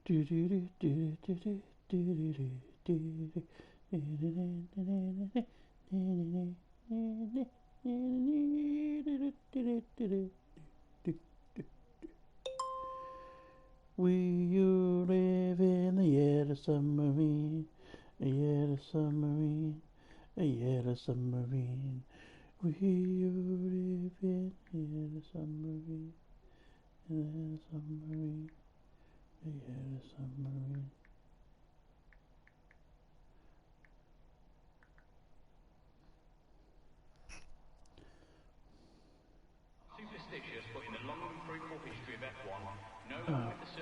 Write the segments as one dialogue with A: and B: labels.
A: We live in the yellow submarine, a yellow submarine, a yellow submarine. We live in the yellow submarine, a yellow submarine, a yellow submarine.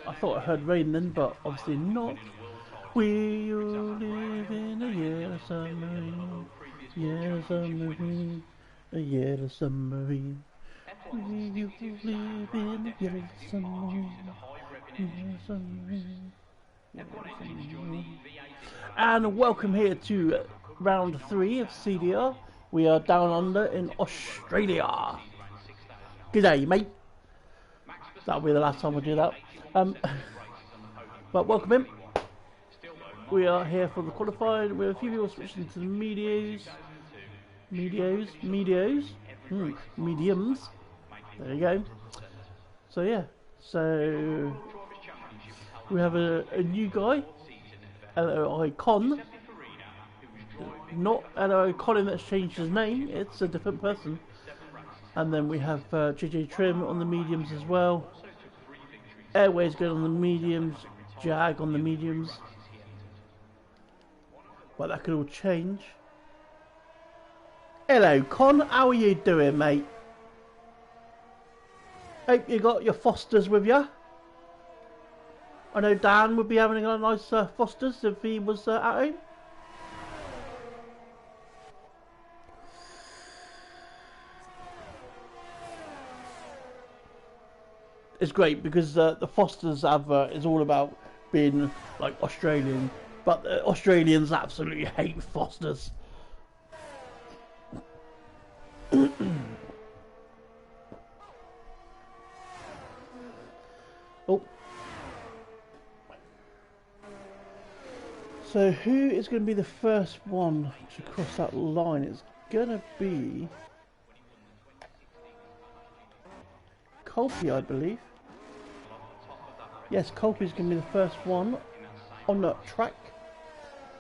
A: I thought I heard rain then, but obviously not. We all live in a yellow submarine, yellow submarine, a yellow submarine. We all live in a yellow submarine, yellow submarine, yellow submarine. And welcome here to round 3 of CDR. We are down under in Australia. G'day, mate. That'll be the last time we do that. But welcome in. We are here for the qualifying. We have a few people switching to the mediums. There you go. So yeah, so we have a new guy, LOI Con. Not LOI Colin that's changed his name, it's a different person. And then we have JJ Trim on the mediums as well. Airways good on the mediums, Jag on the mediums. But that could all change. Hello Con, how are you doing, mate? Hope you got your Fosters with you. I know Dan would be having a nice Fosters if he was at home. It's great because the Fosters advert is all about being like Australian, but the Australians absolutely hate Fosters. Oh. So who is going to be the first one to cross that line? It's going to be Colpy, I believe. Yes, Colpy is going to be the first one on that track.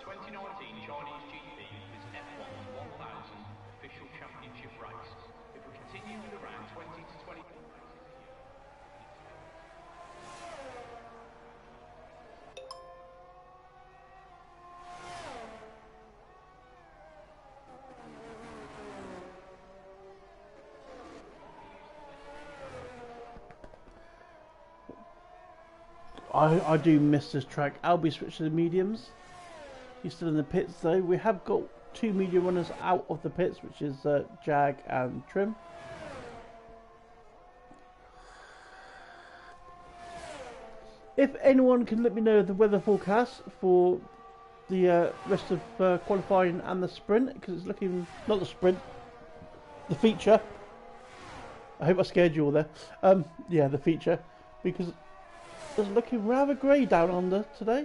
B: 2019 Chinese GP is F1 1000 official championship race. If we continue with around 20 to 20.
A: I do miss this track. Albie switched to the mediums. He's still in the pits though. We have got 2 medium runners out of the pits, which is Jag and Trim. If anyone can let me know the weather forecast for the rest of qualifying and the sprint, because it's looking, not the sprint, the feature. I hope I scared you all there. Yeah, the feature, because it's looking rather grey down under today.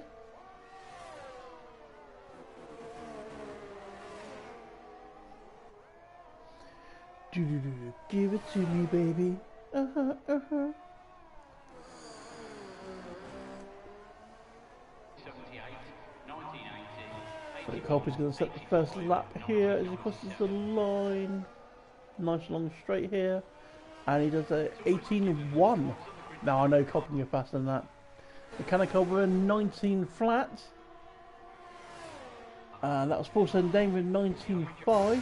A: Give it to me, baby. So Colpy's going to set the first lap here as he crosses the line. Nice long straight here. And he does a 18.1. Now I know Colpy can go faster than that. Mechanical with a 19 flat. And that was Paul Sendane with 19.5.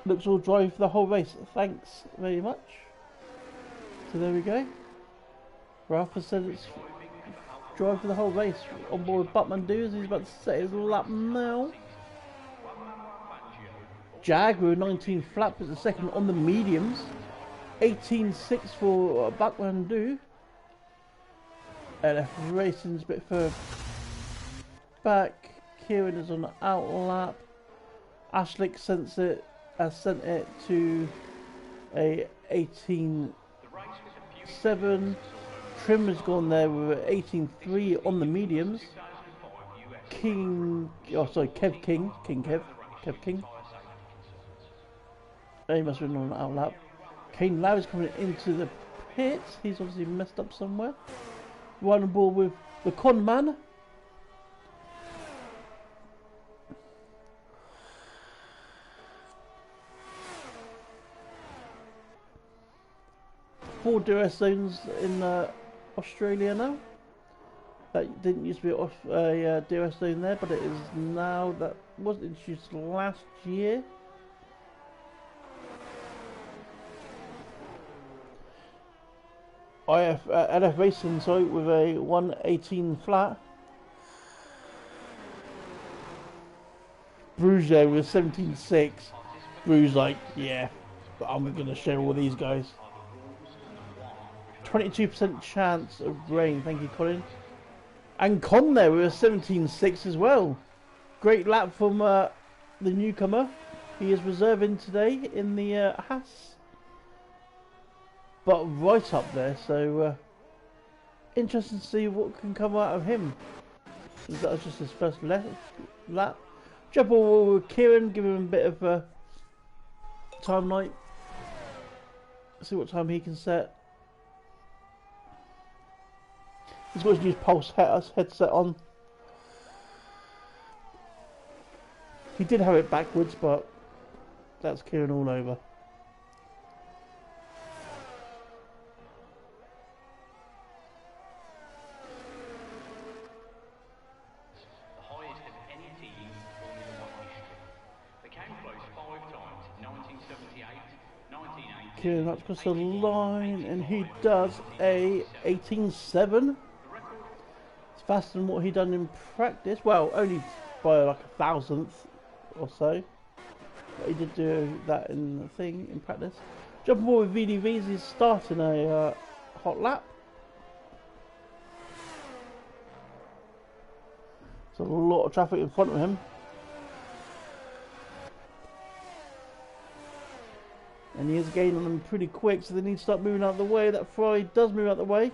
A: Looks all dry for the whole race. Thanks very much. So there we go. Rafa said it's dry for the whole race. On board with Buttman as he's about to set his lap now. Jag with 19 flat was the second on the mediums. 18.6 for Buckmandu. LF Racing's a bit further back. Kieran is on the out lap. Ashlick sent it to a 18. 18.7. Trim has gone there with 18.3 on the mediums. King, oh sorry, Kev King, Kev King. He must have been on an outlap. Kane Lowry's coming into the pits. He's obviously messed up somewhere. Running ball with the con man. Four DRS zones in Australia now. That didn't used to be a DRS zone there, but it is now. That wasn't introduced last year. LF Racing, sorry, with a 118 flat. Bruges there with 17.6. Bruges like, yeah, but I'm gonna share all these guys. 22% chance of rain, thank you, Colin. And Con there with a 17.6 as well. Great lap from the newcomer. He is reserving today in the Haas. But right up there, so interesting to see what can come out of him. That was just his first lap. Jump over with Kieran, give him a bit of a time light. See what time he can set. He's got his new Pulse headset on. He did have it backwards, but that's Kieran all over. Kieran up across the line, and he does a 18.7. It's faster than what he done in practice. Well, only by like a thousandth or so. But he did do that in the thing in practice. Jumping forward with VDVs, he's starting a hot lap. There's a lot of traffic in front of him. And he is gaining on them pretty quick, so they need to start moving out of the way. That Ferrari does move out of the way.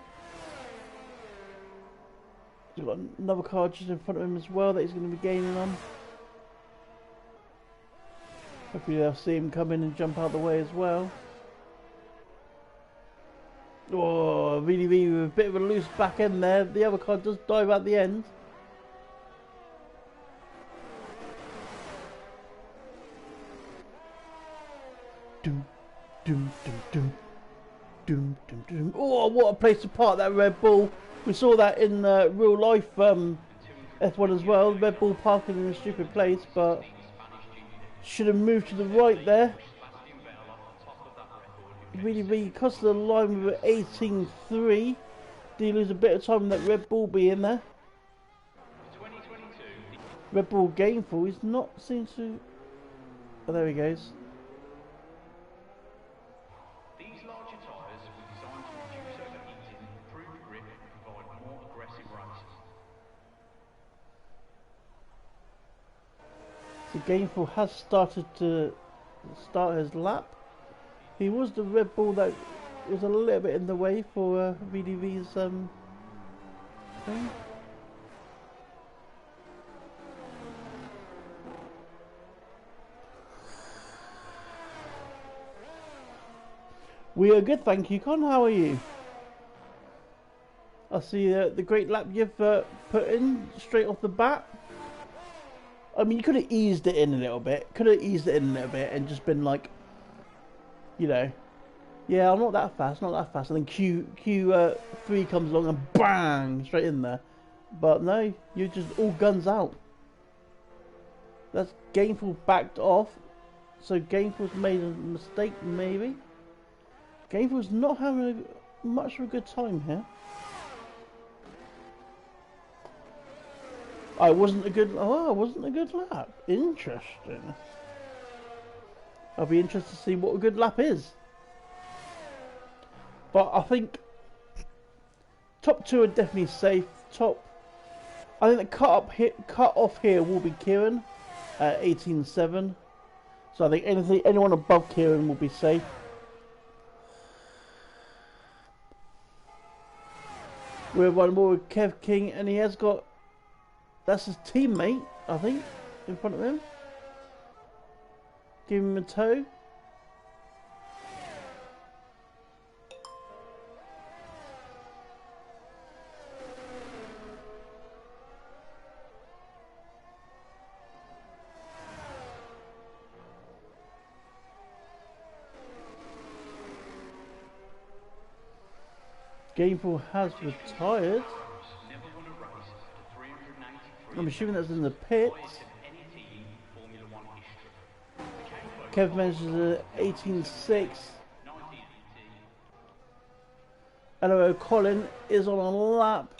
A: He's got another car just in front of him as well that he's going to be gaining on. Hopefully they'll see him come in and jump out of the way as well. Oh, VDV with a bit of a loose back end there. The other car does dive at the end. Doom, doom, doom, doom, doom, doom, doom. Oh, what a place to park that Red Bull. We saw that in real life F1 as well. Red Bull parking in a stupid place, but should have moved to the right there. Really crossed the line with 18.3. Did he lose a bit of time with that Red Bull be in there? Red Bull Gainful, he's not seem to... Oh, there he goes. So Gainful has started to start his lap. He was the Red Bull that was a little bit in the way for VDV's thing. We are good, thank you, Con. How are you? I see the great lap you've put in straight off the bat. I mean, you could have eased it in a little bit. And just been like, you know, yeah, I'm not that fast. And then Q3 comes along and bang, straight in there. But no, you're just all guns out. That's Gainful backed off. So Gainful's made a mistake, maybe. Gainful's not having much of a good time here. It wasn't a good lap. Interesting. I'll be interested to see what a good lap is. But I think top two are definitely safe. I think the cut off here will be Kieran at 18.7. So I think anyone above Kieran will be safe. We're one more with Kev King, and he has got, that's his teammate, I think, in front of him. Give him a toe. Gainful has retired. I'm assuming that's in the pits. Kev measures 18.6. Hello, Colin is on a lap.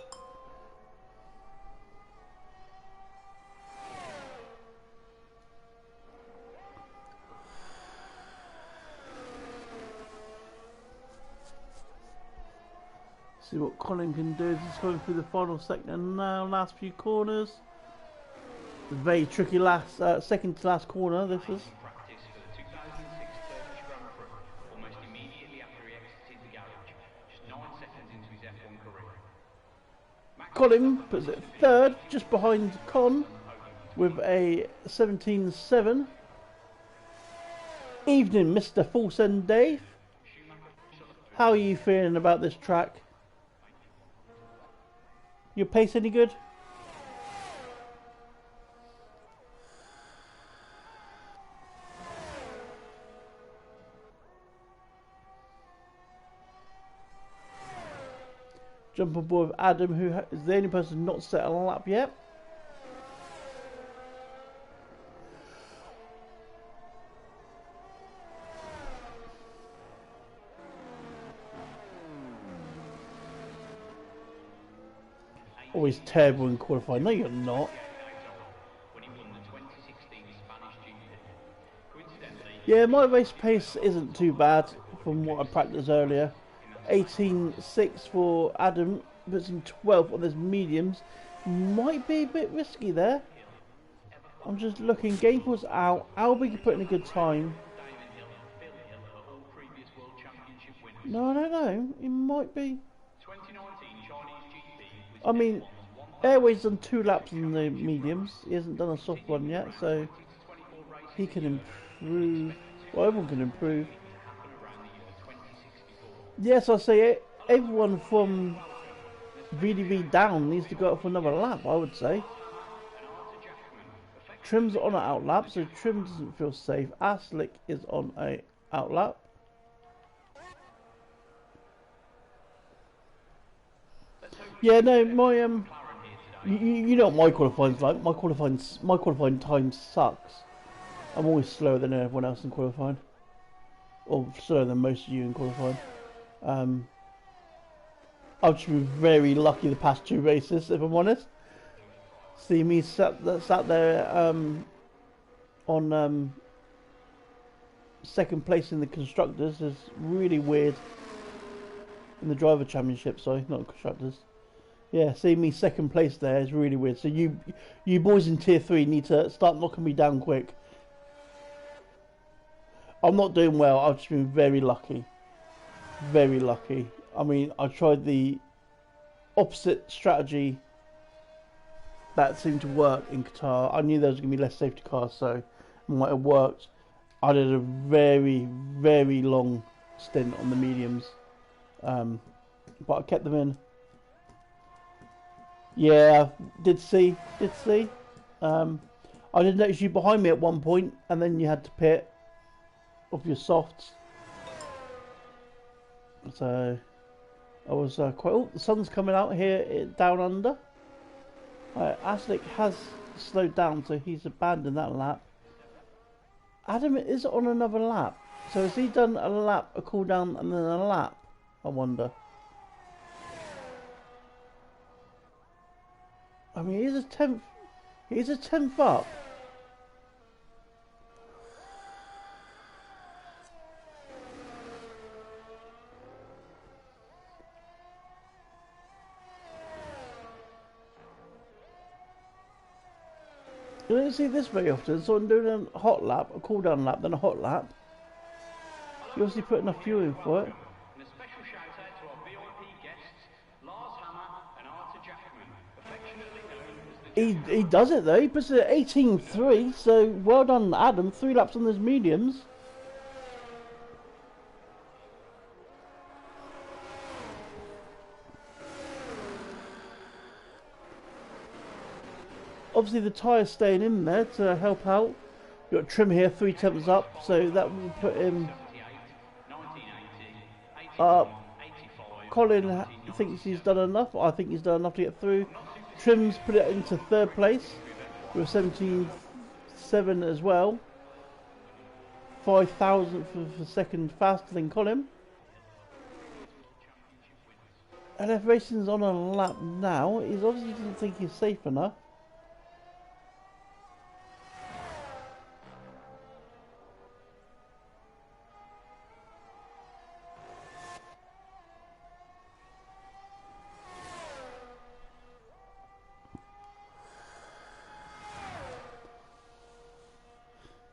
A: See what Colin can do. He's going through the final sector now. Last few corners. Very tricky last, second to last corner. This is. Colin puts it third, just behind Con, with a 17.7. Evening, Mr. Fulson Dave. How are you feeling about this track? Your pace any good? Jump on board with Adam, who is the only person not set a lap yet. Always terrible in qualifying. No, you're not. Yeah, my race pace isn't too bad from what I practiced earlier. 18.6 for Adam, puts him 12th on those mediums. Might be a bit risky there. I'm just looking. Gainful's out. Albie could put in a good time. No, I don't know. It might be. I mean, Airway's done 2 laps in the mediums. He hasn't done a soft one yet, so he can improve. Well, everyone can improve. Yes, I say it. Everyone from VDV down needs to go up for another lap, I would say. Trim's on an out lap, so Trim doesn't feel safe. Aslick is on a out lap. Yeah, no, my you know what my qualifying's like. My qualifying time sucks. I'm always slower than everyone else in qualifying, or slower than most of you in qualifying. I've just been very lucky the past 2 races, if I'm honest. See me sat there on second place in the constructors is really weird. In the driver championship, sorry, not constructors. Yeah, see me second place there is really weird. So you boys in tier 3 need to start knocking me down quick. I'm not doing well. I've just been very lucky. Very lucky. I mean, I tried the opposite strategy that seemed to work in Qatar. I knew there was going to be less safety cars, so it might have worked. I did a very, very long stint on the mediums, but I kept them in. Yeah, did see. I did notice you behind me at one point, and then you had to pit off your softs. So I was quite. Oh, the sun's coming out here down under. Aslick has slowed down, so he's abandoned that lap. Adam is on another lap. So has he done a lap, a cool down, and then a lap? I wonder. I mean, he's a 10th. He's a 10th up. You don't see this very often, so I'm doing a hot lap, a cool down lap, then a hot lap. You obviously put enough fuel in for it. He does it though. He puts it at 18.3. So well done, Adam. 3 laps on those mediums. Obviously the tyre's staying in there to help out. You've got trim here, 3 tenths up, so that will put him up. Colin thinks he's done enough. I think he's done enough to get through. Trim's put it into 3rd place with 17.7 as well. 5,000th of a second faster than Colin. LF Racing's on a lap now. He obviously doesn't think he's safe enough.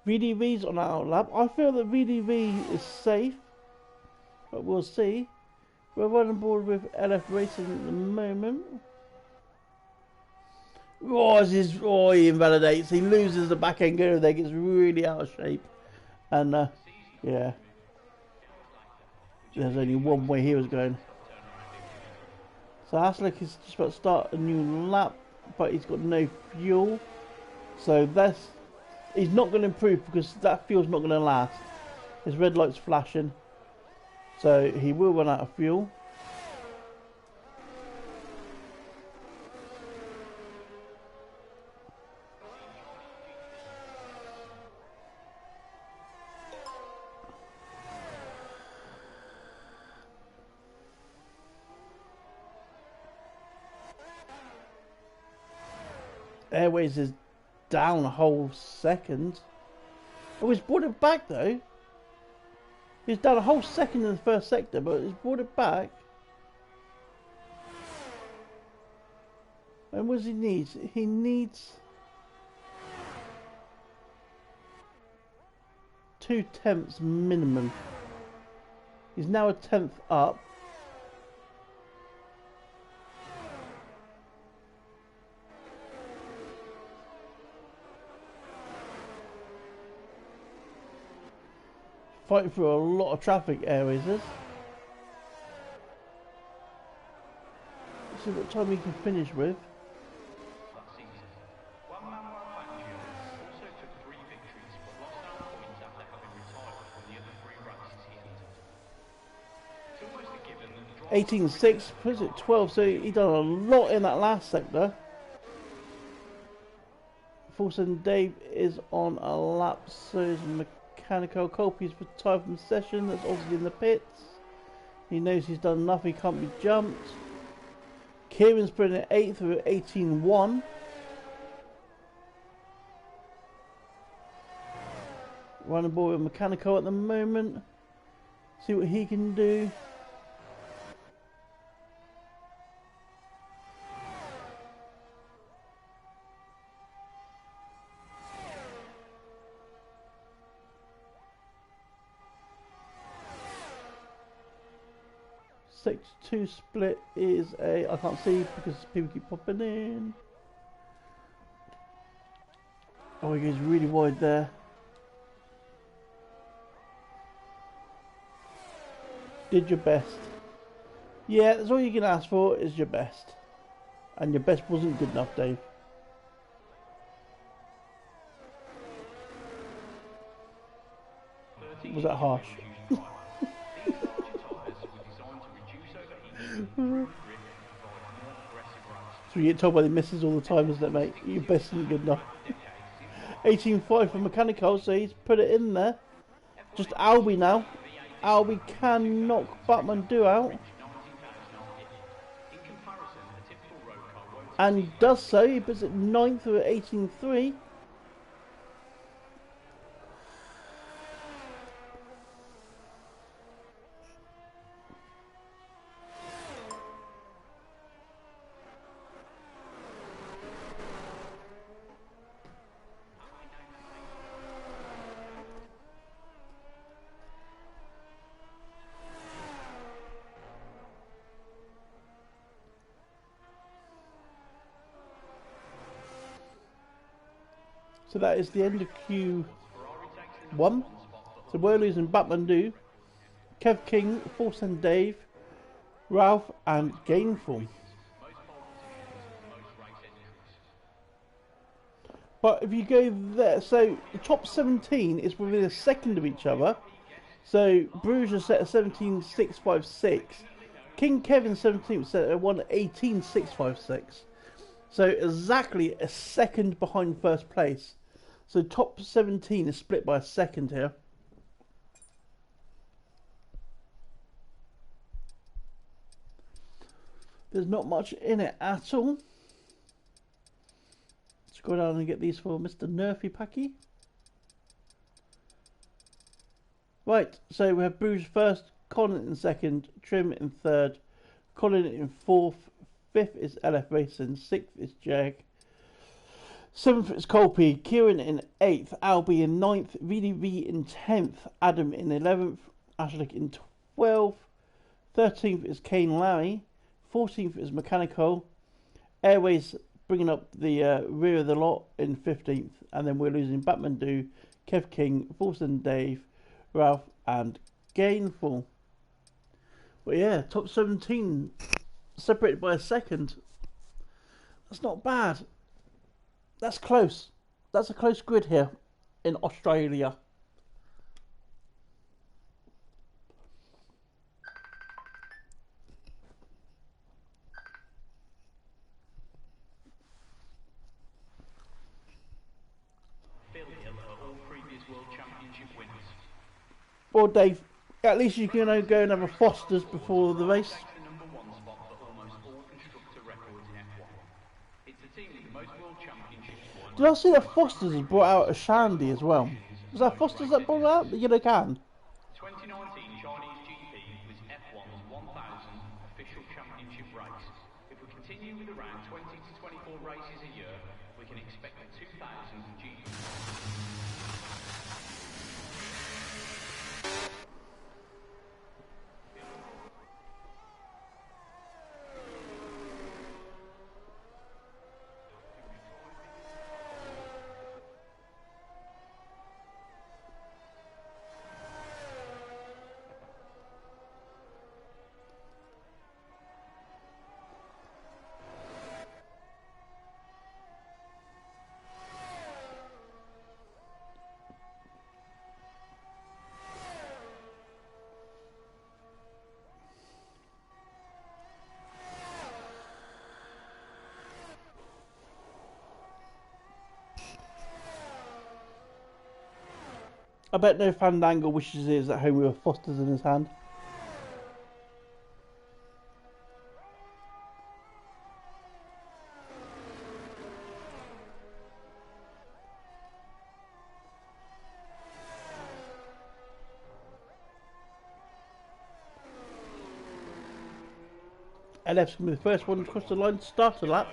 A: VDV's on our lap. I feel that VDV is safe, but we'll see. We're running board with LF Racing at the moment. Oh, he invalidates. He loses the back end gear there, gets really out of shape. And, yeah. There's only one way he was going. So Haslick is just about to start a new lap, but he's got no fuel. So that's... He's not going to improve because that fuel's not going to last. His red light's flashing. So he will run out of fuel. Airways is down a whole second. Oh, he's brought it back though. He's down a whole second in the first sector, but he's brought it back. And what does he need? He needs 2 tenths minimum. He's now a tenth up. Fighting through a lot of traffic areas. Let's see what time we can finish with. He 18.6, puts it 12, so he done a lot in that last sector. Fulson Dave is on a lap, so is Mechanical. Colby's for time from session, that's obviously in the pits. He knows he's done enough, he can't be jumped. Kieran's putting it 8th with 18.1. Running ball with Mechanical at the moment. See what he can do. Sector 2 split is a... I can't see because people keep popping in. Oh, he goes really wide there. Did your best. Yeah, that's all you can ask for is your best. And your best wasn't good enough, Dave. Was that harsh? So you get told by the missus all the time, isn't it, mate? Your best isn't good enough. 18.5 for Mechanical, so he's put it in there. Just Albie now. Albie can knock Batman Do out. And does so, he puts it 9th with 18.3. So that is the end of Q1. So we're losing Batmandu, Kev King, Force and Dave, Ralph and Gainful. But if you go there, so the top 17 is within a second of each other. So Bruges is set at 17.656. King Kevin 17th set at 1:18.656. So exactly a second behind first place. So top 17 is split by a second here. There's not much in it at all. Let's go down and get these for Mr. Nerfy Packy. Right, so we have Bruges first, Colin in second, Trim in third, Colin in fourth, fifth is LF Racing, sixth is Jag, seventh is Colby, Kieran in eighth, Albie in ninth, VDV in 10th, Adam in 11th, Ashlick in 12th, 13th is Kane Larry, 14th is Mechanical, Airways bringing up the rear of the lot in 15th, and then we're losing Batmandu, Kev King, Force and Dave, Ralph and Gainful. But yeah, top 17 separated by a second. That's not bad. That's close. That's a close grid here in Australia. Well, Dave, at least you can go and have a Foster's before the race. Did I see that Foster's has brought out a Shandy as well? Was that Foster's that brought out the yellow can?
B: 2019 Chinese GP was F1's 1000th official championship race. If we continue with around 20 to 24 races a year, we can expect the 2000 GP.
A: I bet no Fandango wishes he was at home with a Foster's in his hand. LF's going to be the first one to cross the line to start a lap.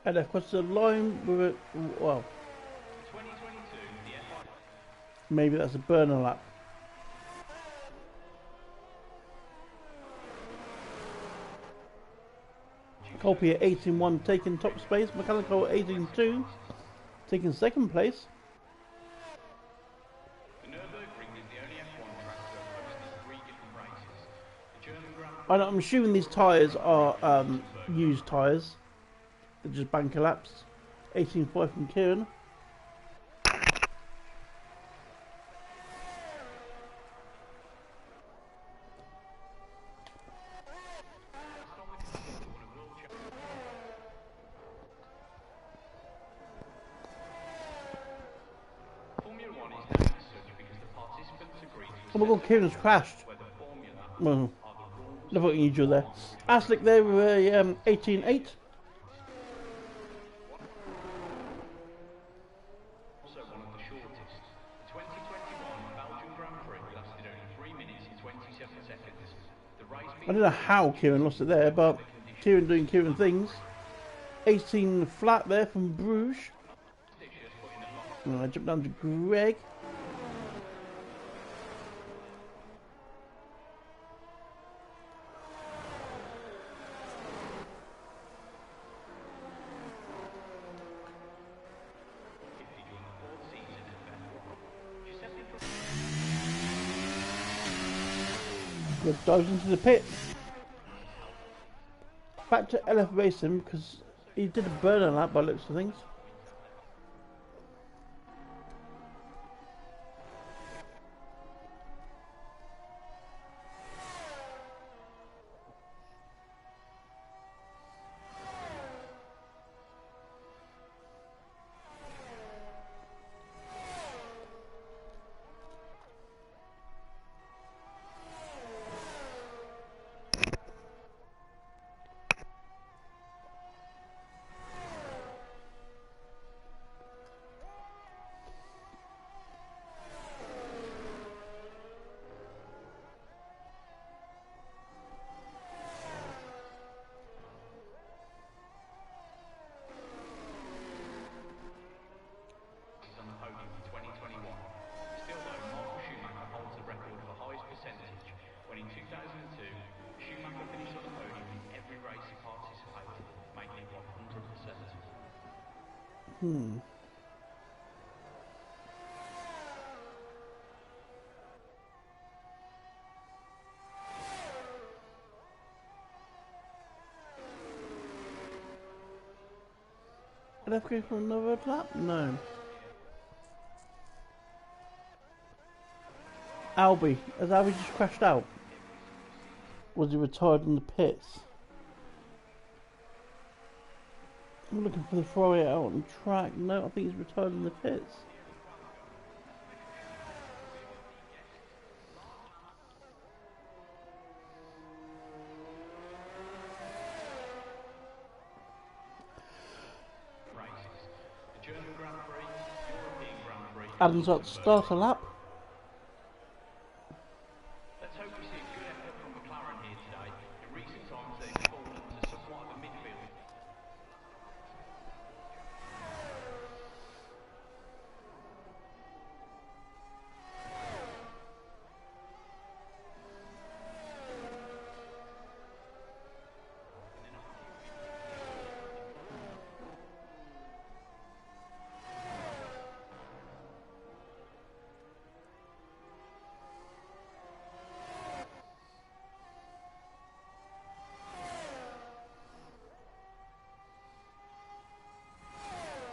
A: LF crosses the line with a, well, Maybe that's a burner lap. Colby at 18-1 taking top space. Mechanical at 18-2 taking second place. And I'm assuming these tyres are used tyres. They're just banker laps. 18.5 from Kieran. Oh my god, Kieran's crashed. Well, never unusual there. Aslick there with a 18.8. I don't know how Kieran lost it there, but Kieran doing Kieran things. 18 flat there from Bruges. I jump down to Greg. Dives into the pit. Back to LF Racing because he did a burner lap by the looks of things. Left go for another lap? No. Albie. Has Albie just crashed out? Was he retired in the pits? I'm looking for the throwaway out on track. No, I think he's retired in the pits. Adam's got to start a lap.
B: Let's hope we see a good effort from McLaren here today. In recent times, they've fallen to somewhat of a midfield.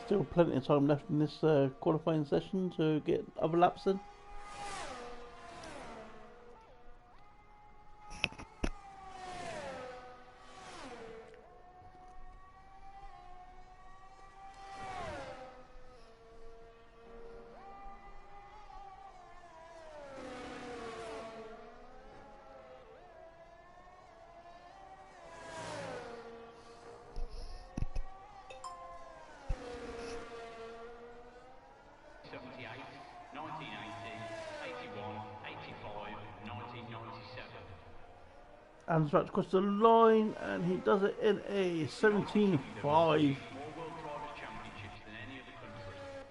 A: Still plenty of time left in this qualifying session to get other laps in. And about to cross the line, and he does it in a 17.5.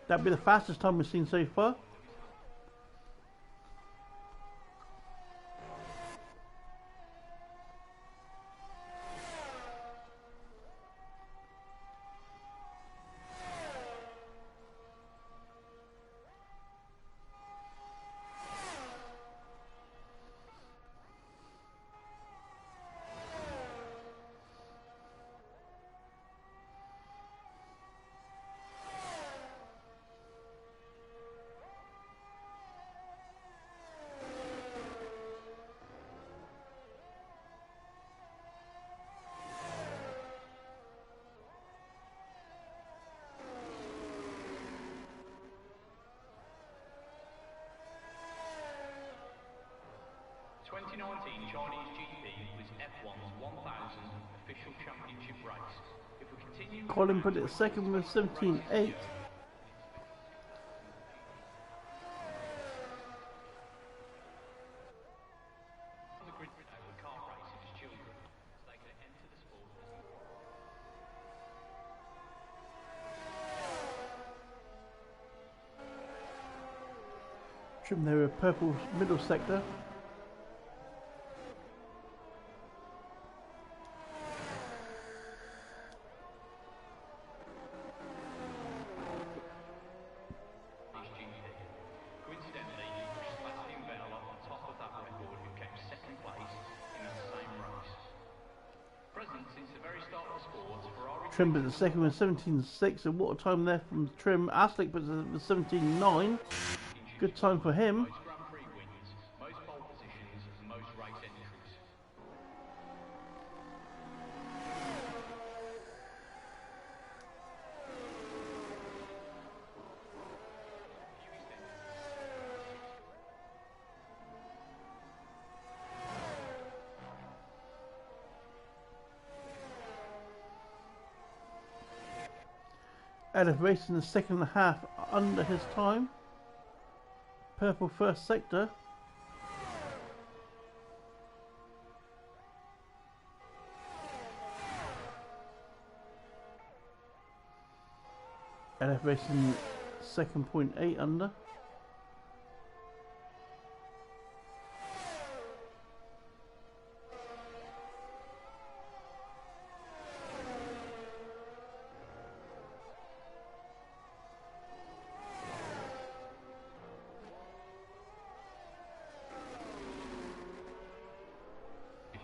A: That'd be the fastest time we've seen so far.
B: 2019 Chinese GP was F1's 1000th official championship race. If we continue with
A: Colin
B: around
A: put it
B: 20
A: second with
B: races a
A: 17.8.
B: year, on the grid today were car racers' children, as they can enter the sport as
A: Trim there, a purple middle sector.
B: GP. Coincidentally, he pushed Sebastian Vettel off the top of that record, who came second place in that same race. Present since the very start of the sport, Ferrari
A: Trim put it second with 17.6. And what a time there from Trim. Aslick put it with 17.9. Good time for him.
B: most Grand Prix wins, most pole positions, and most race entries.
A: Elif racing the second half under his time. Purple first sector. Elif racing second 0.8 under.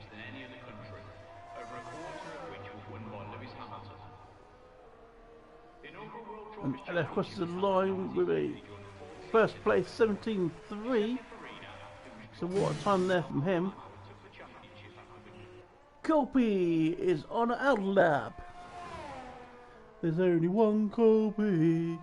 B: Than any other country, over a quarter of which was won by Lewis Hamilton. The inaugural World
A: And
B: Trophy
A: Elif crosses the
B: Championship
A: line with a first place 17.3. So what a time there from him.
B: took the championship after winning.
A: Copy is on an out lap. There's only one Copy.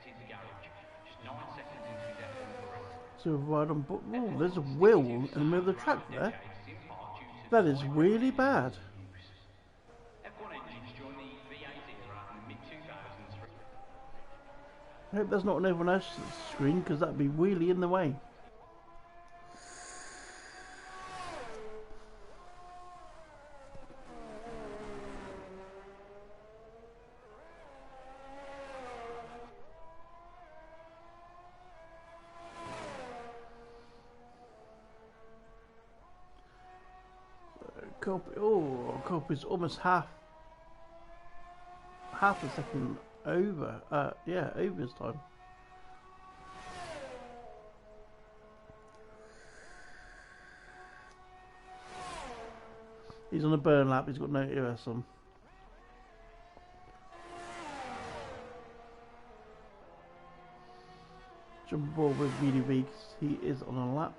B: In the garage, just 9 seconds into his F1 career.
A: So right on, oh, there's a wheel in the middle of the track there. That is really bad.
B: F1 engines joined the V8 era in the mid-2000s.
A: I hope that's not on everyone else's screen, because that'd be really in the way. Copy, oh, Copy's almost half a second over. Yeah, over his time. He's on a burn lap. He's got no EOS on. Jump ball with VDV. He is on a lap.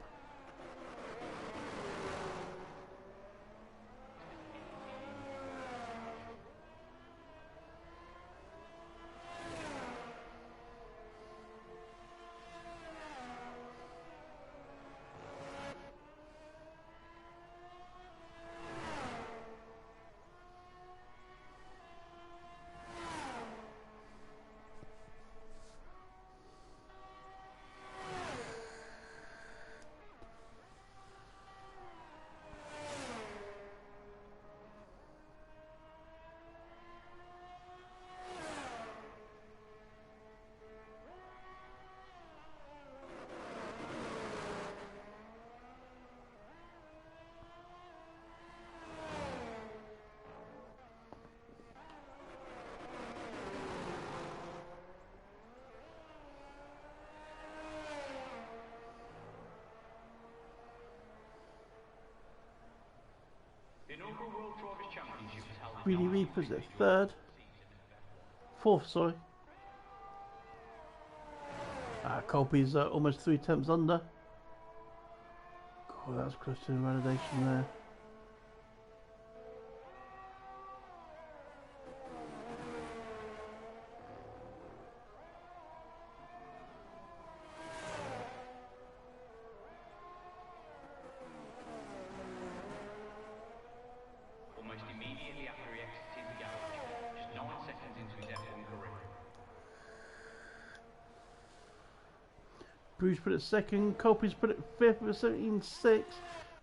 B: The inaugural World Drivers' Championship was held
A: Really Reaper's at third. Fourth, sorry. Colby's almost 3/10 under. God, that was close to invalidation there.
B: Almost immediately after he exited the garage, just 9 seconds into his F1 career.
A: Bruce put it second, Colby's put it fifth with 17.6.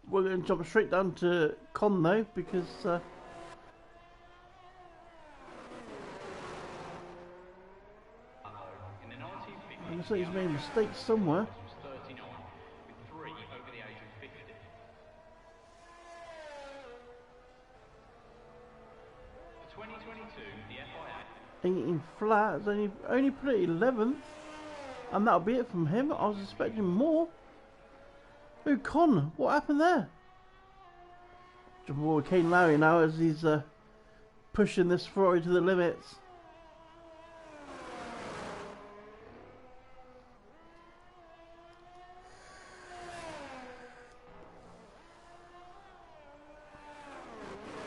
A: We're going to jump straight down to Con though, because
B: In the 1950s,
A: I'm going to say he's made a mistake somewhere.
B: was 39, with 3 over the age of 50. For 2022, the FIA
A: 18 flat, only put it 11th. And that'll be it from him. I was expecting more. Oh, Con, what happened there? Jumping forward Kane Lowry now as he's pushing this Ferrari to the limits.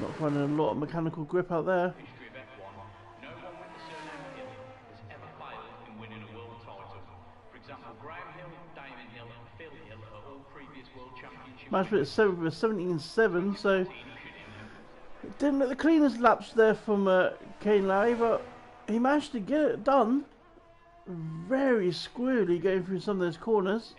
A: Not finding a lot of mechanical grip out there.
B: history of F1, no one with the surname Hill has ever failed in winning a world title. For example, Graham Hill, Damon Hill and Phil Hill are all previous world championship
A: Match bit at 7th with 17.7, so
B: winners.
A: it didn't look the cleanest laps there from Kane Lowry, but he managed to get it done. Very squirrely going through some of those corners.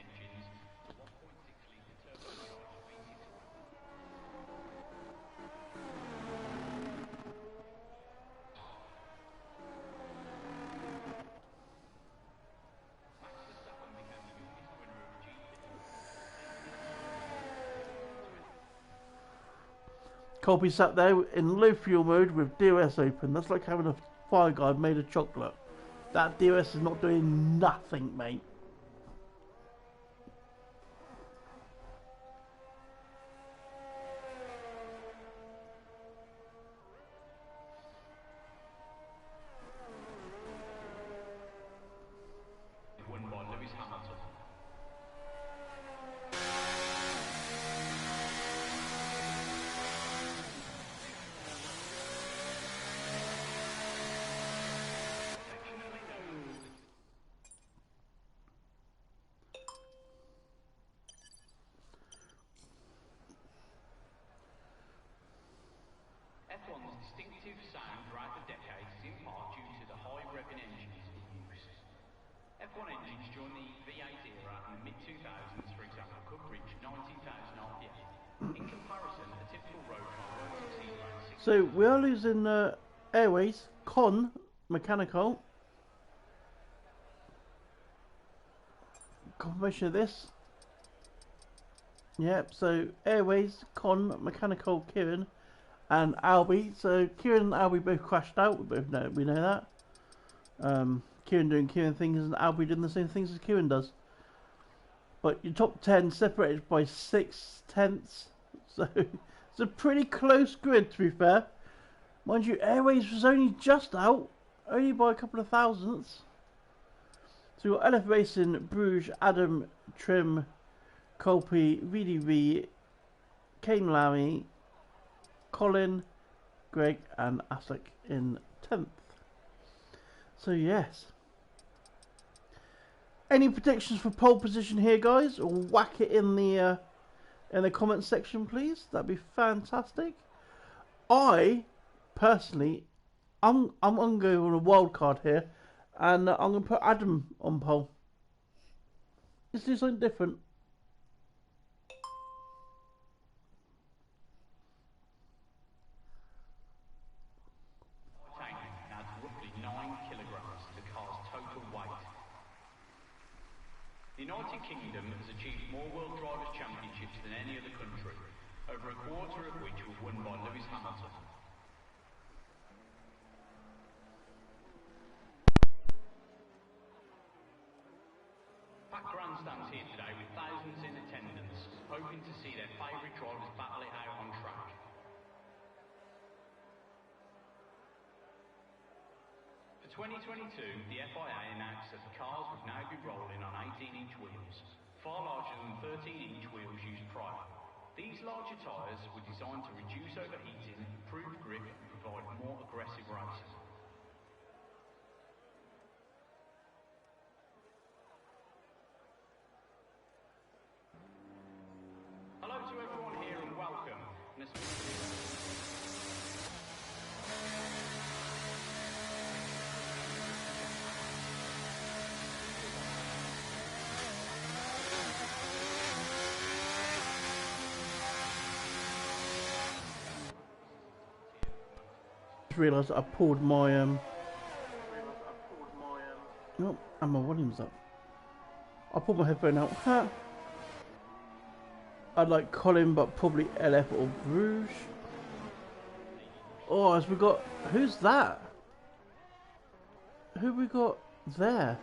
A: Colby sat there in low fuel mode with DRS open. That's like having a fire guard made of chocolate. That DRS is not doing nothing, mate.
B: Won by Lewis Hamilton. F1's distinctive sound throughout the decades is in part due to the high revving engines in use. F1 engines during the V8 era in the mid-2000s, for example, could reach 19,000 RPM. In comparison, a typical road car won't exceed around 6.
A: So we are losing airways. Con mechanical. Confirmation of this. Yep. So airways, Con mechanical, Kieran, and Albie. So Kieran and Albie both crashed out. We know that. Kieran doing Kieran things and Albie doing the same things as Kieran does. But your top 10 separated by 6/10. So it's a pretty close grid, to be fair. Mind you, Airways was only just out, only by a couple of thousandths. So we've got LF Racing, Bruges, Adam, Trim, Colby, VDV, Kane Lowry, Colin, Greg, and Asik in 10th. So yes. Any predictions for pole position here, guys? Or whack it in the comment section, please. That'd be fantastic. I personally, I'm gonna go on a wild card here, and I'm gonna put Adam on pole. Let's do something different.
B: Tank adds roughly 9 kilograms to the car's total weight. The United Kingdom has achieved more World Drivers' Championships than any other country, over a quarter of which were won by Lewis Hamilton. Packed grandstands here today with thousands in attendance, hoping to see their favourite drivers battle it out on track. 2022, the FIA announced that the cars would now be rolling on 18-inch wheels, far larger than 13-inch wheels used prior. These larger tyres were designed to reduce overheating, improve grip and provide more aggressive racing. Hello to everyone here and welcome.
A: Just realised I pulled my oh, and my volume's up. I pulled my headphone out. Ha! I'd like Colin, but probably LF or Bruges. Oh, as we got, who's that? Who we got there?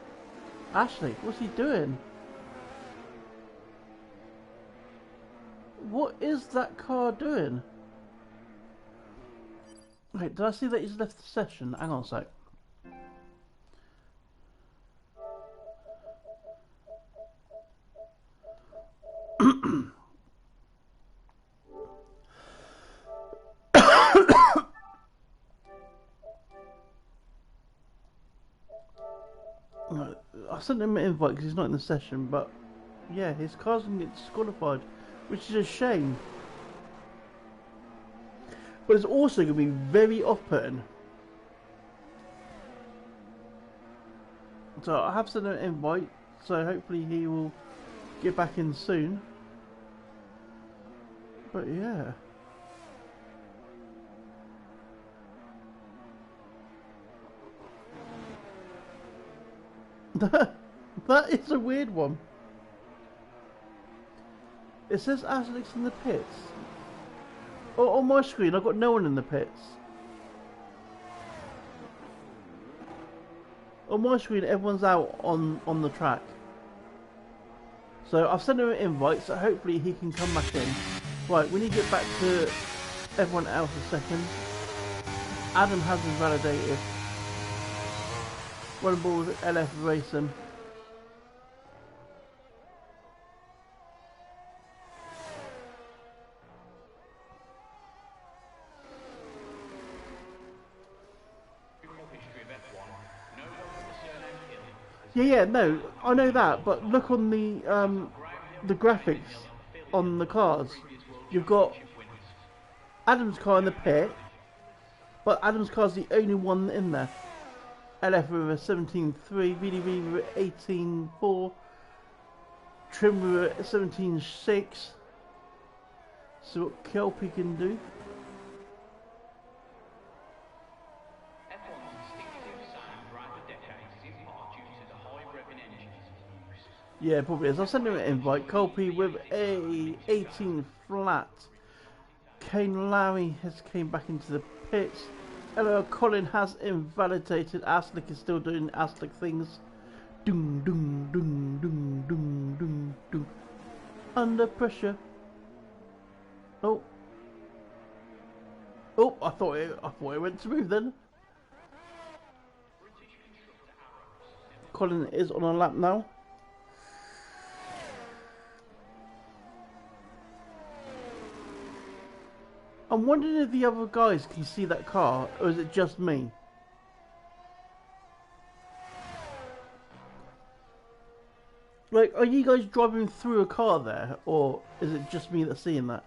A: Ashley, what's he doing? What is that car doing? Wait, did I see that he's left the session? Hang on a sec. I sent him an invite because he's not in the session, but yeah, his car's going to get disqualified, which is a shame. But it's also going to be very off-putting. So I have sent him an invite, so hopefully he will get back in soon. But yeah. That is a weird one. It says Alex in the pits. Oh, on my screen I've got no one in the pits. On my screen everyone's out on the track. So I've sent him an invite, so hopefully he can come back in. Right, we need to get back to everyone else a second. Adam has been validated. Running ball with LF Racing. Yeah, no, I know that, but look on the graphics on the cars. You've got Adam's car in the pit, but Adam's car's the only one in there. LF with a 17.3, VDV with a 18.4, Trim with a 17.6. So what Kelpie can do. Yeah, probably is. I'll send him an invite. Kelpie with a 18 flat. Kane Larry has came back into the pits. Hello, Colin has invalidated. Aslick is still doing Aslick things. Doom, doom, doom, doom, doom, doom, doom. Under pressure. Oh. Oh, I thought it went smooth then. Colin is on a lap now. I'm wondering if the other guys can see that car, or is it just me? Like, are you guys driving through a car there, or is it just me that's seeing that?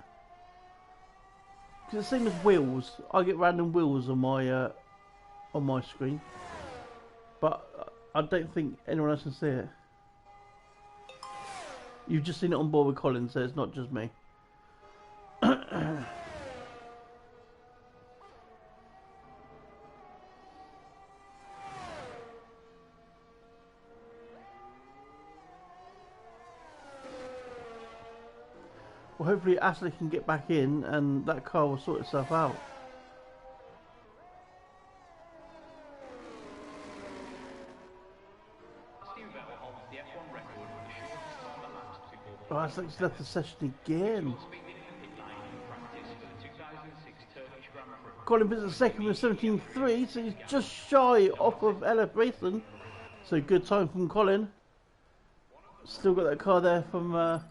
A: Because it's the same as wheels. I get random wheels on my screen, but I don't think anyone else can see it. You've just seen it on board with Colin, so it's not just me. Well, hopefully Ashley can get back in and that car will sort itself out. Oh, Ashley's left the session again.
B: Grand Prix.
A: Colin Vincent second with 17.3, so he's just shy off of LF Racing. So good time from Colin. Still got that car there from. I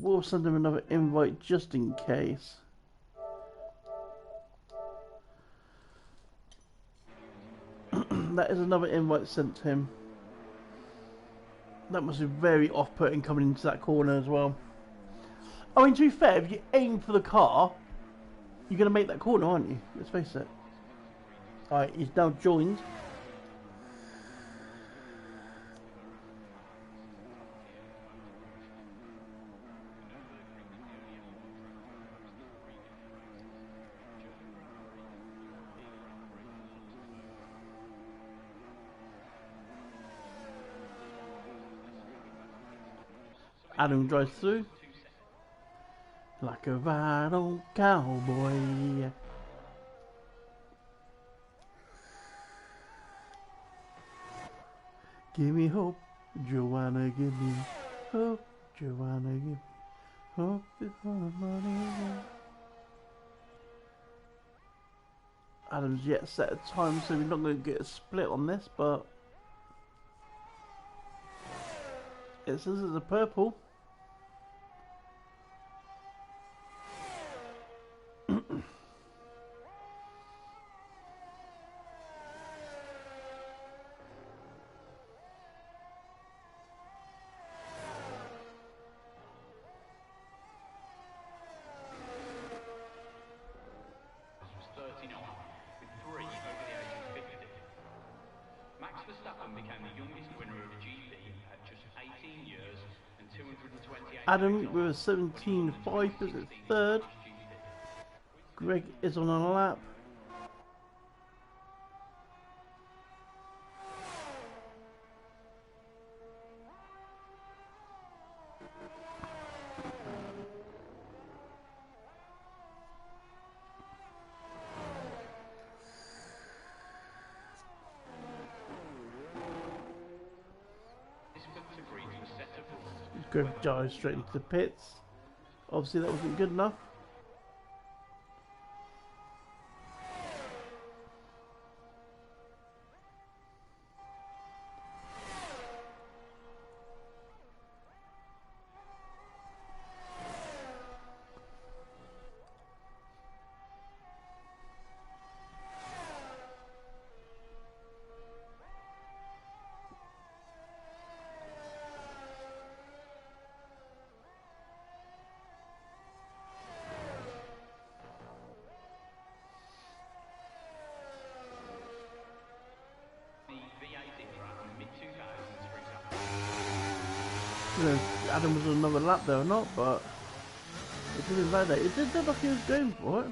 A: will send him another invite just in case. That is another invite sent to him. That must be very off-putting coming into that corner as well. I mean, to be fair, if you aim for the car, you're going to make that corner, aren't you? Let's face it. Alright, he's now joined. Adam drives through like a right old cowboy. Give me hope, Joanna, give me hope, Joanna, give me hope before the money. Adam's yet set a time, so we're not going to get a split on this, but it says it's a purple. Adam with a 17.5 is at third. Greg is on a lap. Greg dives straight into the pits. Obviously that wasn't good enough. Adam was on another lap there or not, but it didn't matter. It did look like he was going for it.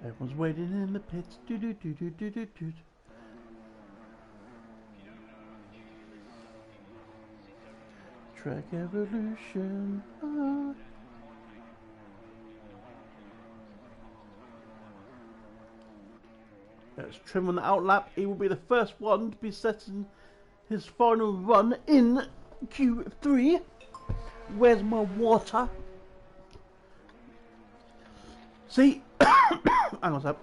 A: Everyone's waiting in the pits. Do do do do do do do. Track evolution. Ah. Let's trim on the outlap. He will be the first one to be setting his final run in Q3. Where's my water? See? Hang on a sec.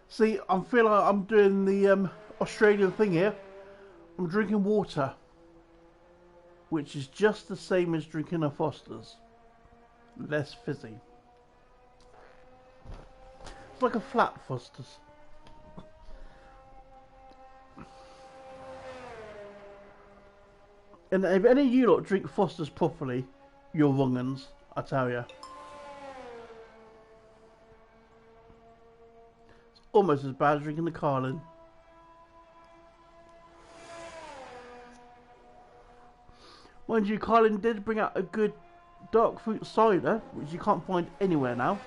A: See, I feel like I'm doing the Australian thing here. I'm drinking water, which is just the same as drinking a Foster's. Less fizzy. It's like a flat Foster's. And if any of you lot drink Foster's properly, you're wrong uns, I tell you. It's almost as bad as drinking the Carlin. Mind you, Carlin did bring out a good dark fruit cider, which you can't find anywhere now.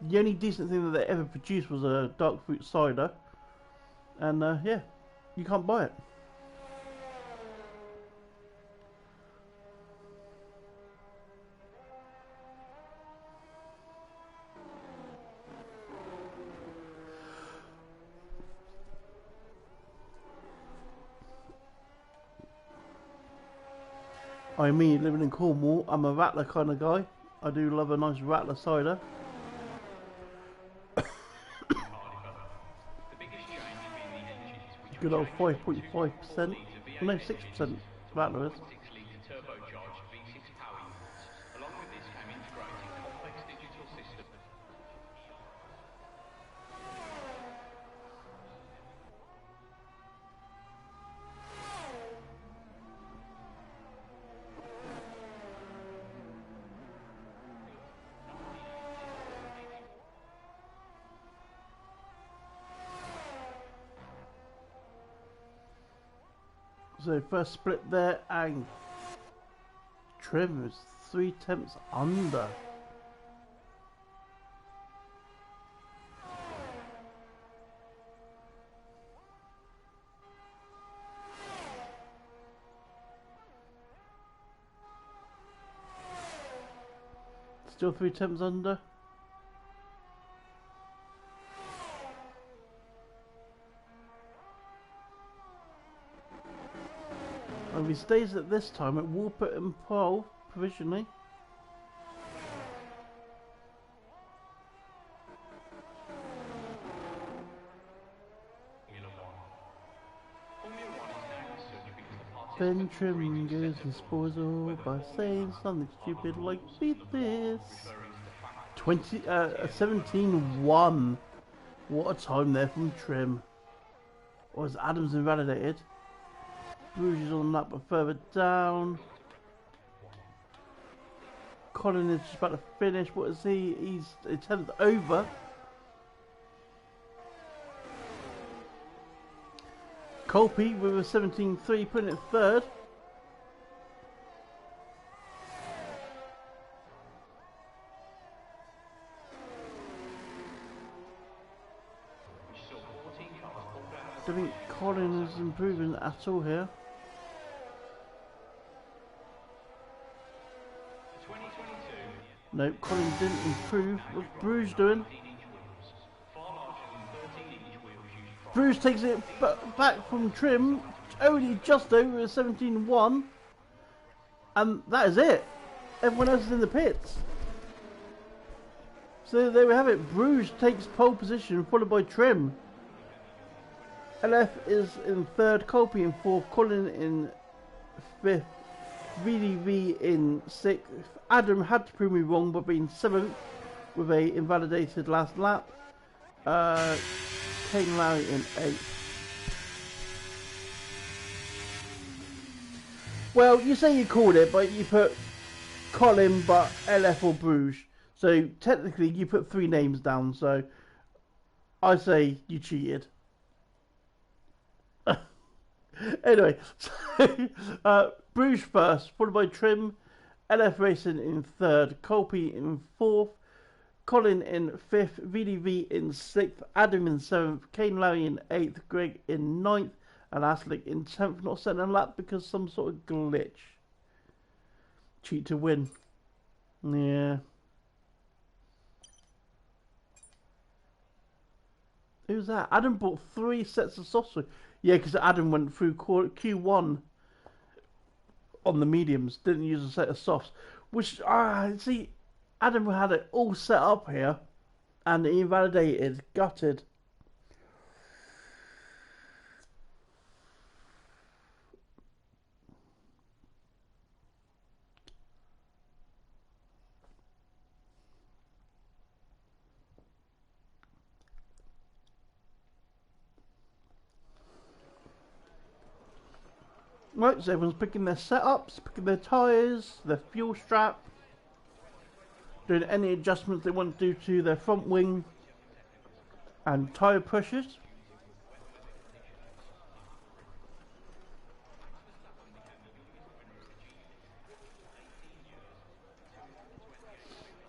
A: The only decent thing that they ever produced was a dark fruit cider. And yeah, you can't buy it. I mean, living in Cornwall, I'm a rattler kind of guy. I do love a nice rattler cider. Good old 5.5%. No, 6% rattler is.
B: Turbocharged V6 power units. Along with this came integrated complex digital system.
A: So first split there, and trim is 3/10 under. Still 3/10 under. If he stays at this time, it will put him pole provisionally. Then Trim goes disposal by saying something stupid like beat this. 17-1. What a time there from Trim. Or is Adams invalidated? Bruges on that, but further down. Colin is just about to finish. What is he? He's a 10th over. Colby with a 17-3, putting it third. I don't think Colin is improving at all here. No, Colin didn't improve. What's Bruges doing? Bruges takes it back from Trim, only just over a 17-1. And that is it. Everyone else is in the pits. So there we have it. Bruges takes pole position, followed by Trim. LF is in third, Colby in fourth, Colin in fifth, VDV in sixth. Adam had to prove me wrong by being seventh with a invalidated last lap. Kane Larry in eighth. Well, you say you called it, but you put Colin, but LF or Bruges. So technically, you put three names down. So I say you cheated. Anyway, so, Bruges first, followed by Trim, LF Racing in third, Colby in fourth, Colin in fifth, VDV in sixth, Adam in seventh, Kane Larry in eighth, Greg in ninth, and Aslick in 10th, not setting a lap because some sort of glitch. Cheat to win. Yeah. Who's that? Adam bought 3 sets of softs. Yeah, because Adam went through Q1 on the mediums, didn't use a set of softs. Which, see, Adam had it all set up here, and he invalidated, gutted. Right, so everyone's picking their setups, picking their tyres, their fuel strap, doing any adjustments they want to do to their front wing and tyre pressures.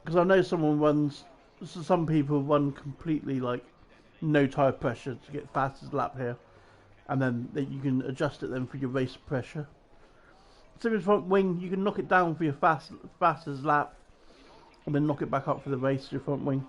A: Because I know some people run completely like no tyre pressure to get fastest lap here. And then you can adjust it then for your race pressure. Same as front wing, you can knock it down for your fastest lap, and then knock it back up for the race, your front wing.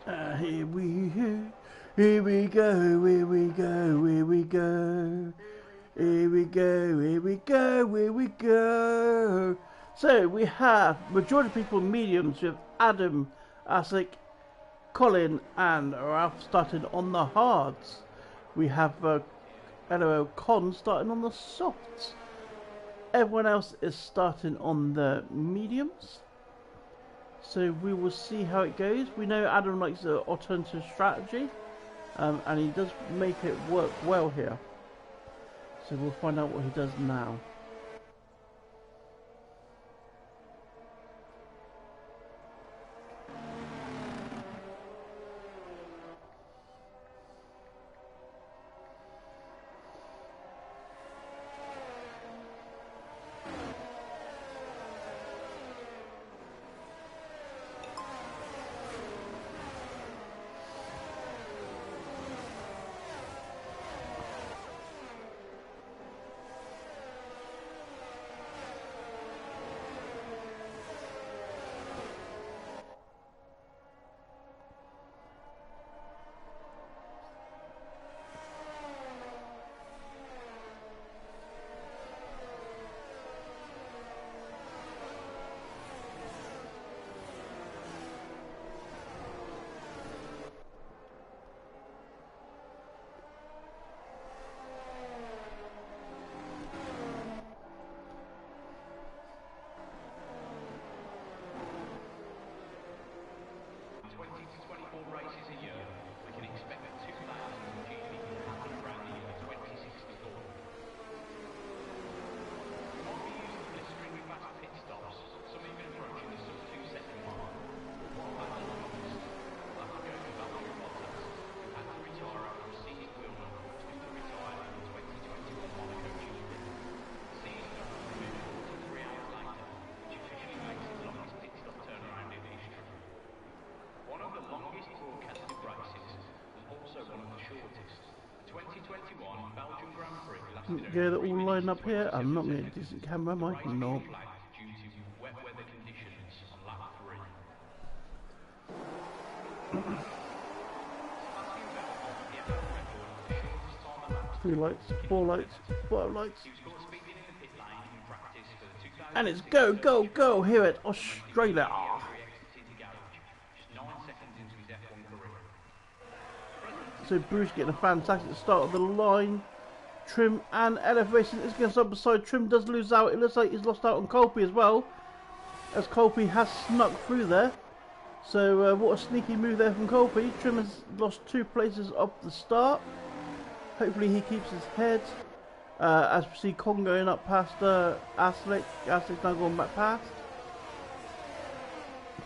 A: Here we go, here we go, here we go, here we go. Here we go, here we go, here we go. So we have majority of people mediums with Adam, Asik, Colin and Ralph starting on the hards. We have LOL Con starting on the softs. Everyone else is starting on the mediums. So we will see how it goes. We know Adam likes the alternative strategy, and he does make it work well here. So we'll find out what he does now. Get it all lined up here. I'm not getting a decent camera, am I? No. Three lights, four lights, five lights. And it's go, go, go here at Australia. So Bruce getting a fantastic start of the line. Trim and Elevation is going to stop beside Trim, does lose out. It looks like he's lost out on Colby as well, as Colby has snuck through there. So what a sneaky move there from Colby. Trim has lost 2 places off the start. Hopefully he keeps his head. As we see Con going up past Aslick. Aslick's now going back past.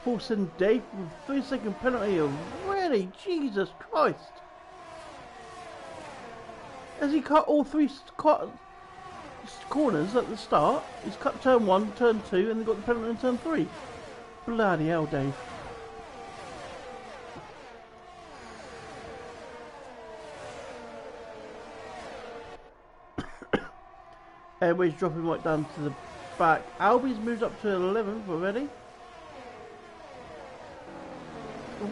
A: Forcing Dave with 3-second penalty. Really? Jesus Christ. Has he cut all 3 corners at the start? He's cut turn 1, turn 2, and then got the penalty in turn 3. Bloody hell, Dave. Airways dropping right down to the back. Albie's moved up to 11th already.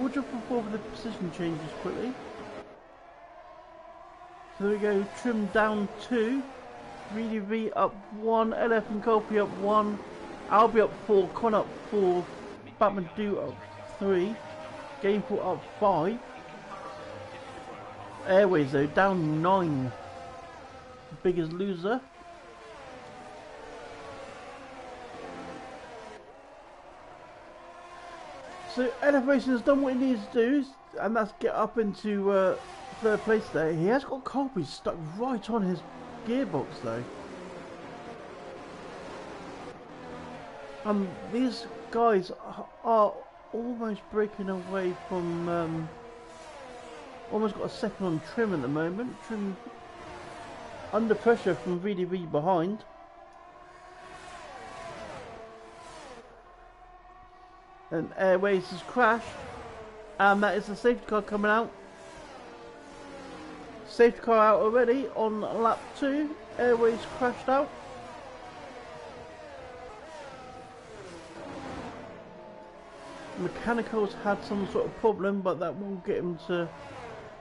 A: We'll jump forward with the position changes quickly. So there we go, Trim down 2, VDV up 1, LF and Colby up 1, Albie up 4, Con up 4, Batman Do up 3, Gameful up 5. Airways though, down 9. Biggest loser. So Elevation has done what he needs to do, and that's get up into 3rd place there. He has got Colby stuck right on his gearbox though. These guys are almost breaking away from almost got a second on Trim at the moment. Trim under pressure from VDV behind. And Airways has crashed, and that is the safety car coming out. Safety car out already on lap 2. Airways crashed out. Mechanicals had some sort of problem, but that won't get him to.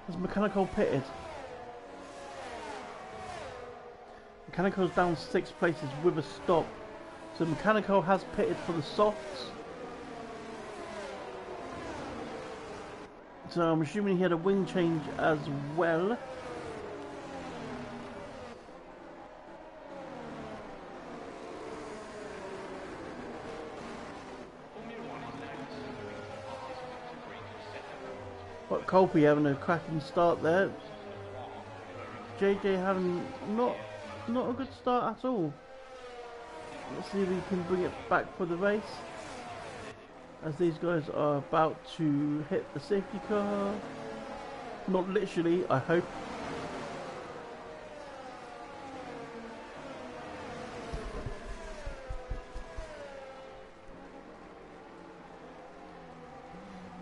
A: His mechanical pitted. Mechanical's down 6 places with a stop. So Mechanical has pitted for the softs. So I'm assuming he had a wing change as well. But Colby having a cracking start there. JJ having not a good start at all. Let's see if we can bring it back for the race. As these guys are about to hit the safety car. Not literally, I hope.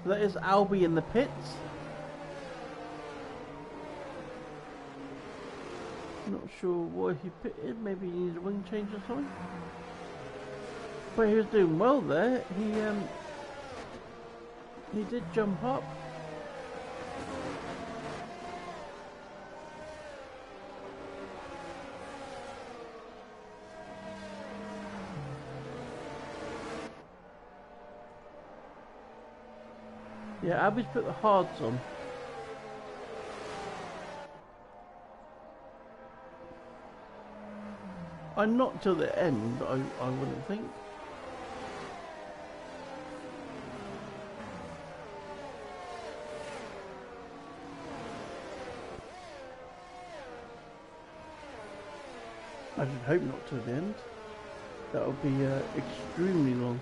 A: That is Albie in the pits. Not sure why he pitted, maybe he needs a wing change or something. But he was doing well there. He did jump up. Yeah, Albie's put the hards on. And not till the end, I wouldn't think. I should hope not to the end. That would be extremely long.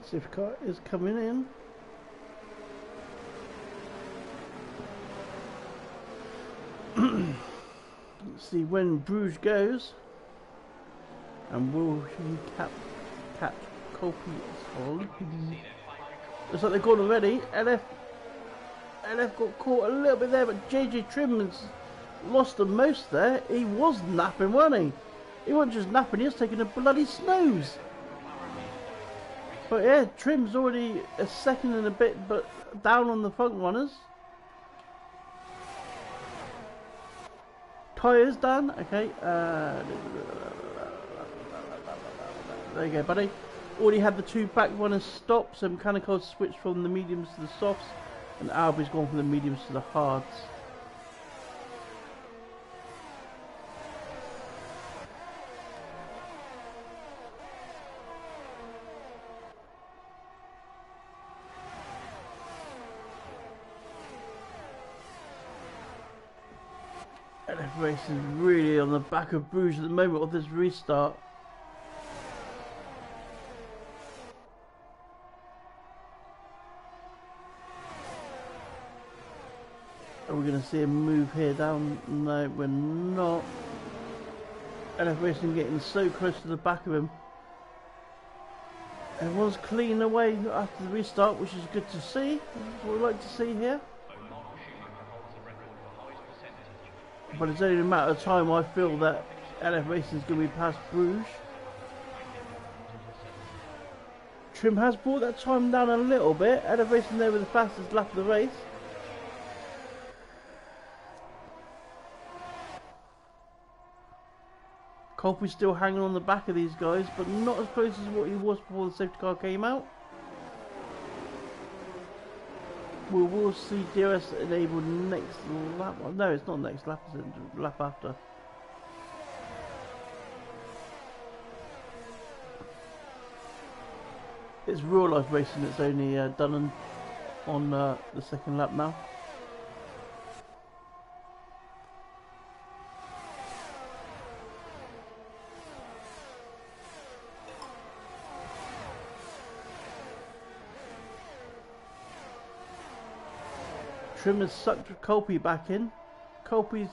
A: Safety car is coming in. Let's see when Bruges goes. And will he catch Colby's hold? Looks like they've gone already. LF got caught a little bit there, but JJ Trim has lost the most there. He was napping, wasn't he? He wasn't just napping, he was taking a bloody snooze. But yeah, Trim's already a second and a bit, but down on the front runners. Tyres done, okay. There you go, buddy. Already had the two back runners stopped, so Mechanical switched from the mediums to the softs, and Albi's gone from the mediums to the hards. LF Racing is really on the back of Bruges at the moment of this restart. Are we going to see a move here down? No, we're not. LF Racing getting so close to the back of him. Everyone's clean away after the restart, which is good to see. That's what we like to see here. But it's only a matter of time, I feel, that LF Racing is going to be past Bruges. Trim has brought that time down a little bit. LF Racing there with the fastest lap of the race. Colby's still hanging on the back of these guys, but not as close as what he was before the safety car came out. We will see DRS enabled next lap. No, it's not next lap, it's the lap after. It's real life racing, it's only done on the second lap now. Trim has sucked Colby back in. Colby's,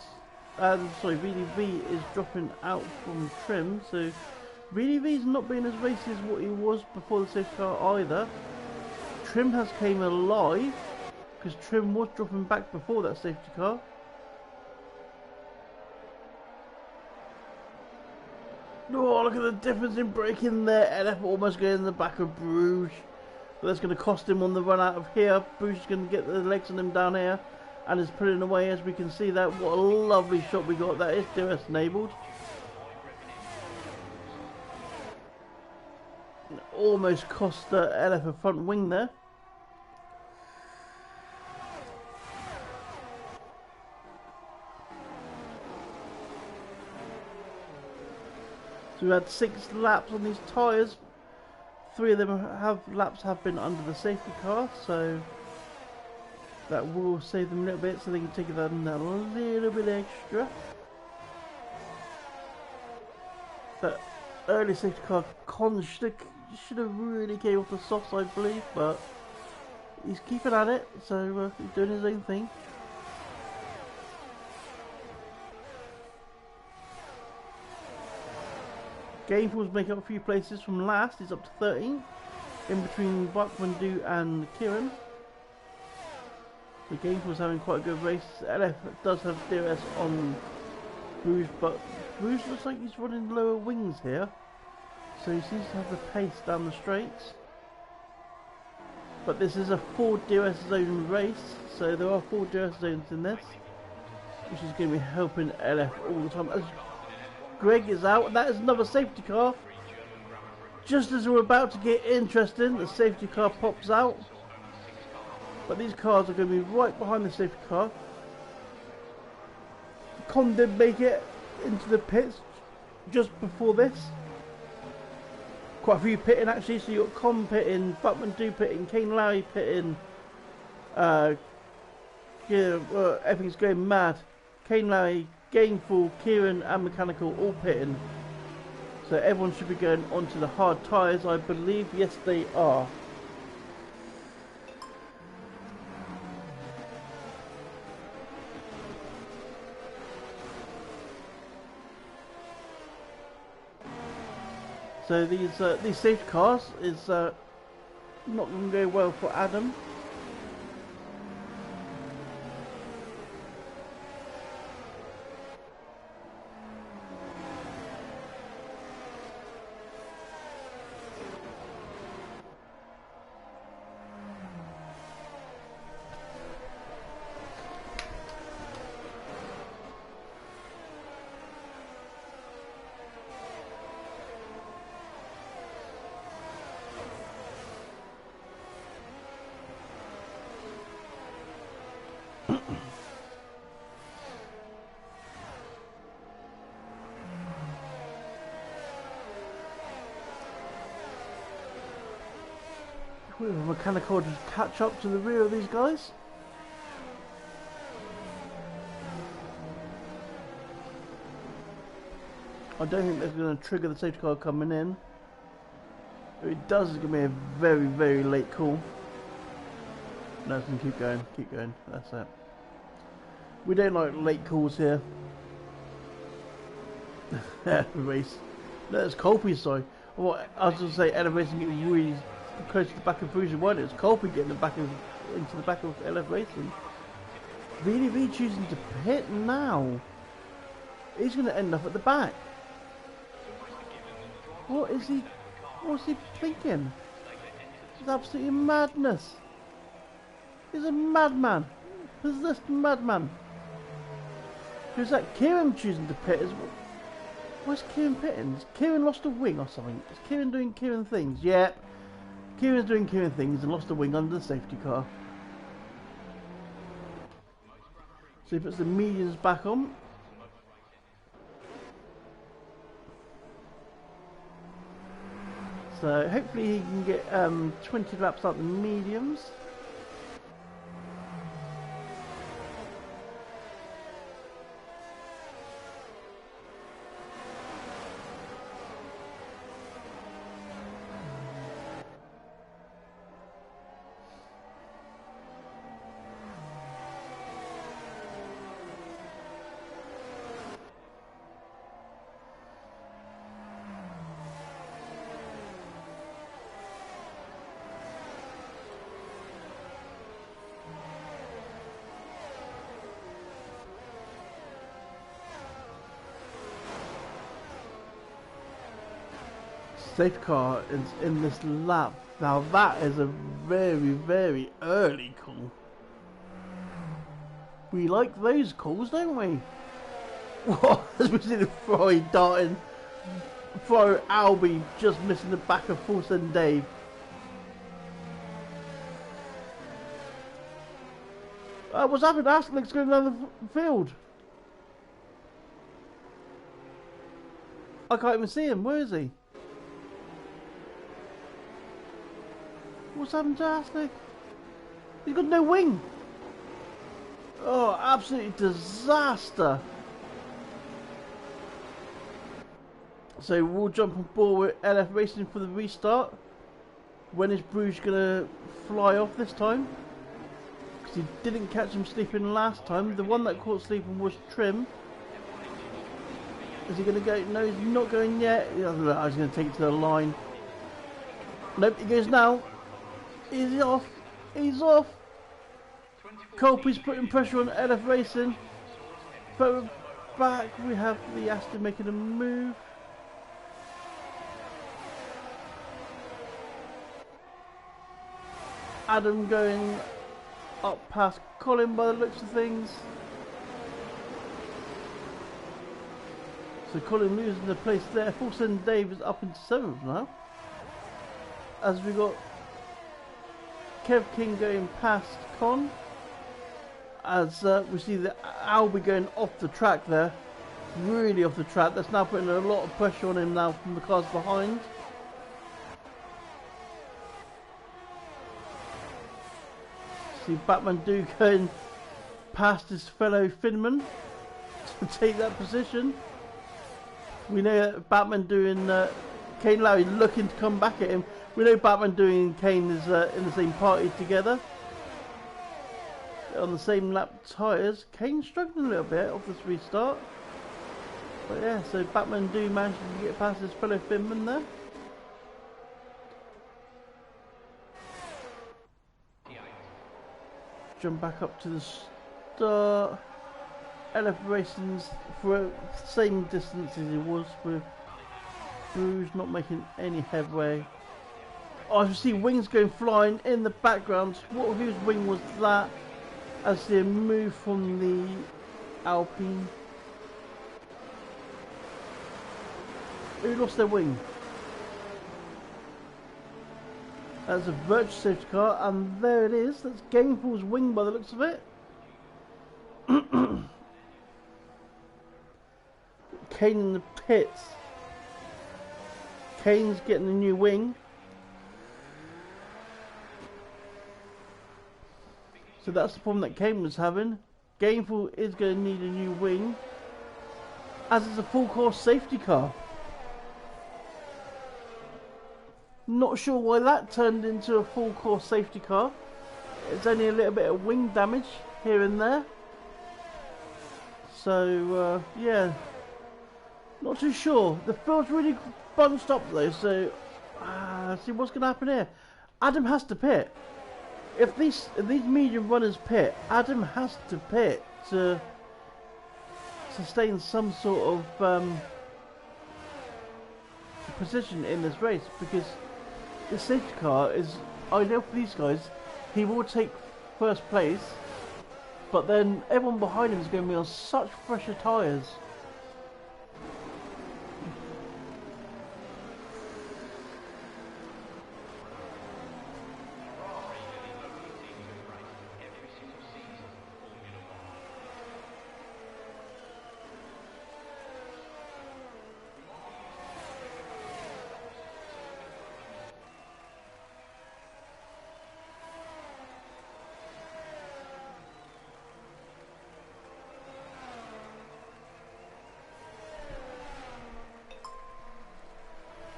A: VDV is dropping out from Trim, so VDV's not being as racy as what he was before the safety car either. Trim has came alive, because Trim was dropping back before that safety car. Oh, look at the difference in braking there. LF almost going in the back of Bruges. But that's going to cost him on the run out of here. Bruges is going to get the legs on him down here. And is pulling away, as we can see that. What a lovely shot we got. That is DRS enabled. Almost cost LF a front wing there. So we had 6 laps on these tyres. 3 of them laps have been under the safety car, so that will save them a little bit, so they can take that a little bit extra. That early safety car should have really came off the soft side, I believe, but he's keeping at it, so he's doing his own thing. Gameful's making up a few places from last. He's up to 13, in between Buckman and Kieran. So Gameful's having quite a good race. LF does have DRS on Bruges, but Bruges looks like he's running lower wings here, so he seems to have the pace down the straights. But this is a 4 DRS zone race, so there are 4 DRS zones in this, which is going to be helping LF all the time. As Greg is out, that is another safety car. Just as we're about to get interesting, the safety car pops out. But these cars are going to be right behind the safety car. Con did make it into the pits just before this. Quite a few pitting actually, so you've got Con pitting, Buckman pitting, Kane Lowry pitting. Everything's going mad. Kane Lowry, Gameful, Kieran and Mechanical all pitting. So everyone should be going onto the hard tyres, I believe. Yes, they are. So these safety cars is not going to go well for Adam. With a mechanical just catch up to the rear of these guys. I don't think they're going to trigger the safety car coming in. If it does, it's going to be a very, very late call. No, it's going to keep going, that's it. We don't like late calls here. Race. No, it's Colby, sorry. Well, I was going to say, LF Racing getting really close to the back of Bruiser One. It's Colby getting into the back of LF Racing. Really choosing to pit now. He's going to end up at the back. What's he thinking? It's absolutely madness. He's a madman. Possessed madman. Who's that? Kieran choosing to pit as well. Where's Kieran pitting? Has Kieran lost a wing or something? Is Kieran doing Kieran things? Yep. Kieran's doing Kieran things and lost a wing under the safety car. So he puts the mediums back on. So hopefully he can get 20 laps out the mediums. Safety car is in this lap. Now that is a very early call. We like those calls, don't we? What? As we see the Ferrari darting. Ferrari Albie just missing the back of Fulton Dave. What's happened? Asklick's going down the field. I can't even see him. Where is he? What's happened to Asley? He's got no wing. Oh, absolute disaster. So we'll jump on board with LF Racing for the restart. When is Bruges going to fly off this time? Because he didn't catch him sleeping last time. The one that caught sleeping was Trim. Is he going to go? No, he's not going yet. I was going to take it to the line. Nope, he goes now. He's off. He's off. Colby's putting pressure on LF Racing. Further back, we have the Aston making a move. Adam going up past Colin by the looks of things. So Colin losing the place there. Fulton Dave is up into 7th now. As we got Kev King going past Con. As we see the Albie going off the track there. Really off the track. That's now putting a lot of pressure on him now from the cars behind. See Batman Do going past his fellow Finman to take that position. We know that Batman doing Kane Lowry looking to come back at him. We know Batman doing and Kane is in the same party together. On the same lap tyres. Kane struggling a little bit off this restart. But yeah, so Batman do manage to get past his fellow Finman there. Jump back up to the start. LF Racing's for the same distance as he was with Bruges, not making any headway. Oh, I see wings going flying in the background. What whose wing was that? As they move from the Alpine. Who lost their wing? That's a virtual safety car, and there it is. That's Gainful's wing by the looks of it. Kane in the pits. Kane's getting a new wing. So that's the problem that Kane was having. Gainful is going to need a new wing, as it's a full course safety car. Not sure why that turned into a full course safety car. It's only a little bit of wing damage here and there. So yeah, not too sure. The field's really bunched up though, so see what's going to happen here. Adam has to pit. If these medium runners pit, Adam has to pit to sustain some sort of position in this race, because the safety car is ideal for these guys. He will take first place, but then everyone behind him is going to be on such fresher tyres.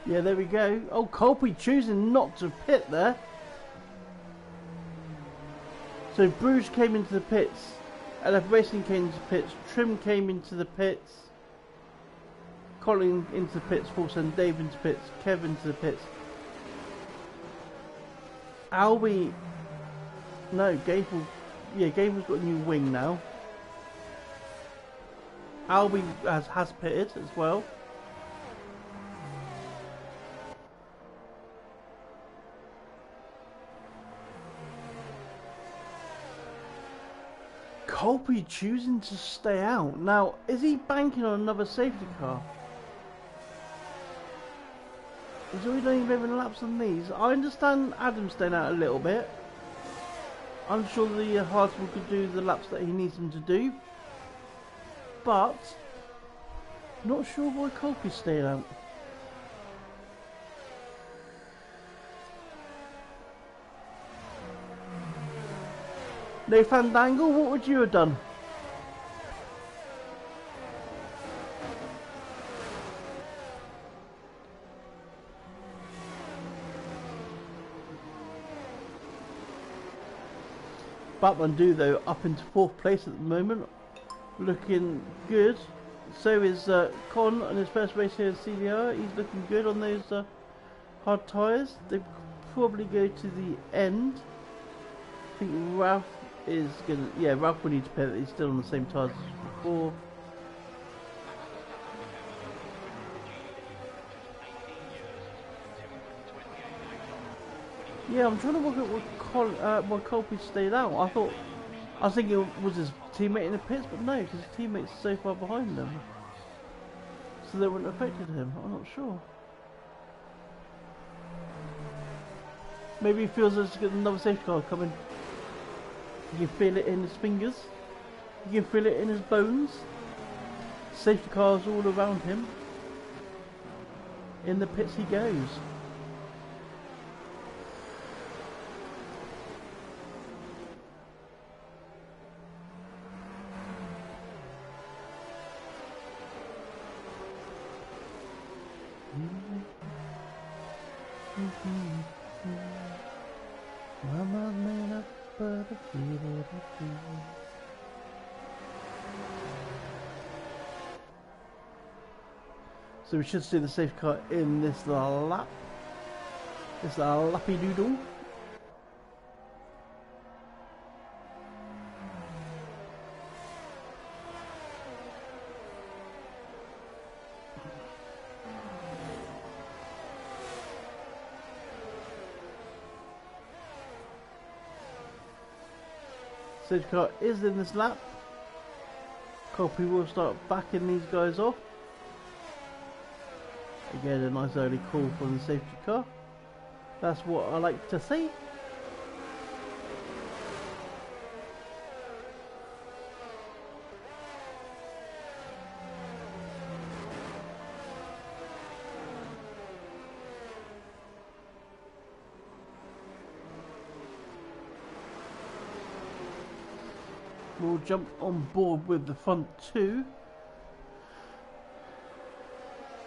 A: Yeah, there we go. Oh, Colby choosing not to pit there. So Bruges came into the pits, LF Racing came into the pits, Trim came into the pits, Colin into the pits, Fulton, Dave into the pits, Kevin into the pits. Albie, no, Gable, yeah, Gable's got a new wing now. Albie has pitted as well. Colby choosing to stay out. Now, is he banking on another safety car? He's already done 11 laps on these. I understand Adam's staying out a little bit. I'm sure the Hartwell could do the laps that he needs him to do. But, not sure why Colby's staying out. No Fandangle, what would you have done? Batman do though up into 4th place at the moment, looking good. So is Con on his first race here at CDR. He's looking good on those hard tyres. They probably go to the end. I think Ralph is gonna, yeah, Ralph will need to pit. He's still on the same tyres as before. Yeah, I'm trying to work out why Colby stayed out. I was thinking it was his teammate in the pits, but no, because his teammate's so far behind them, so that wouldn't have affected him. I'm not sure. Maybe he feels there's another safety car coming. You can feel it in his fingers. You can feel it in his bones. Safety cars all around him. In the pits he goes. So we should see the safety car in this lap. This lappy doodle. Safety car is in this lap. Copy will start backing these guys off. Again, a nice early call from the safety car. That's what I like to see. will jump on board with the front two.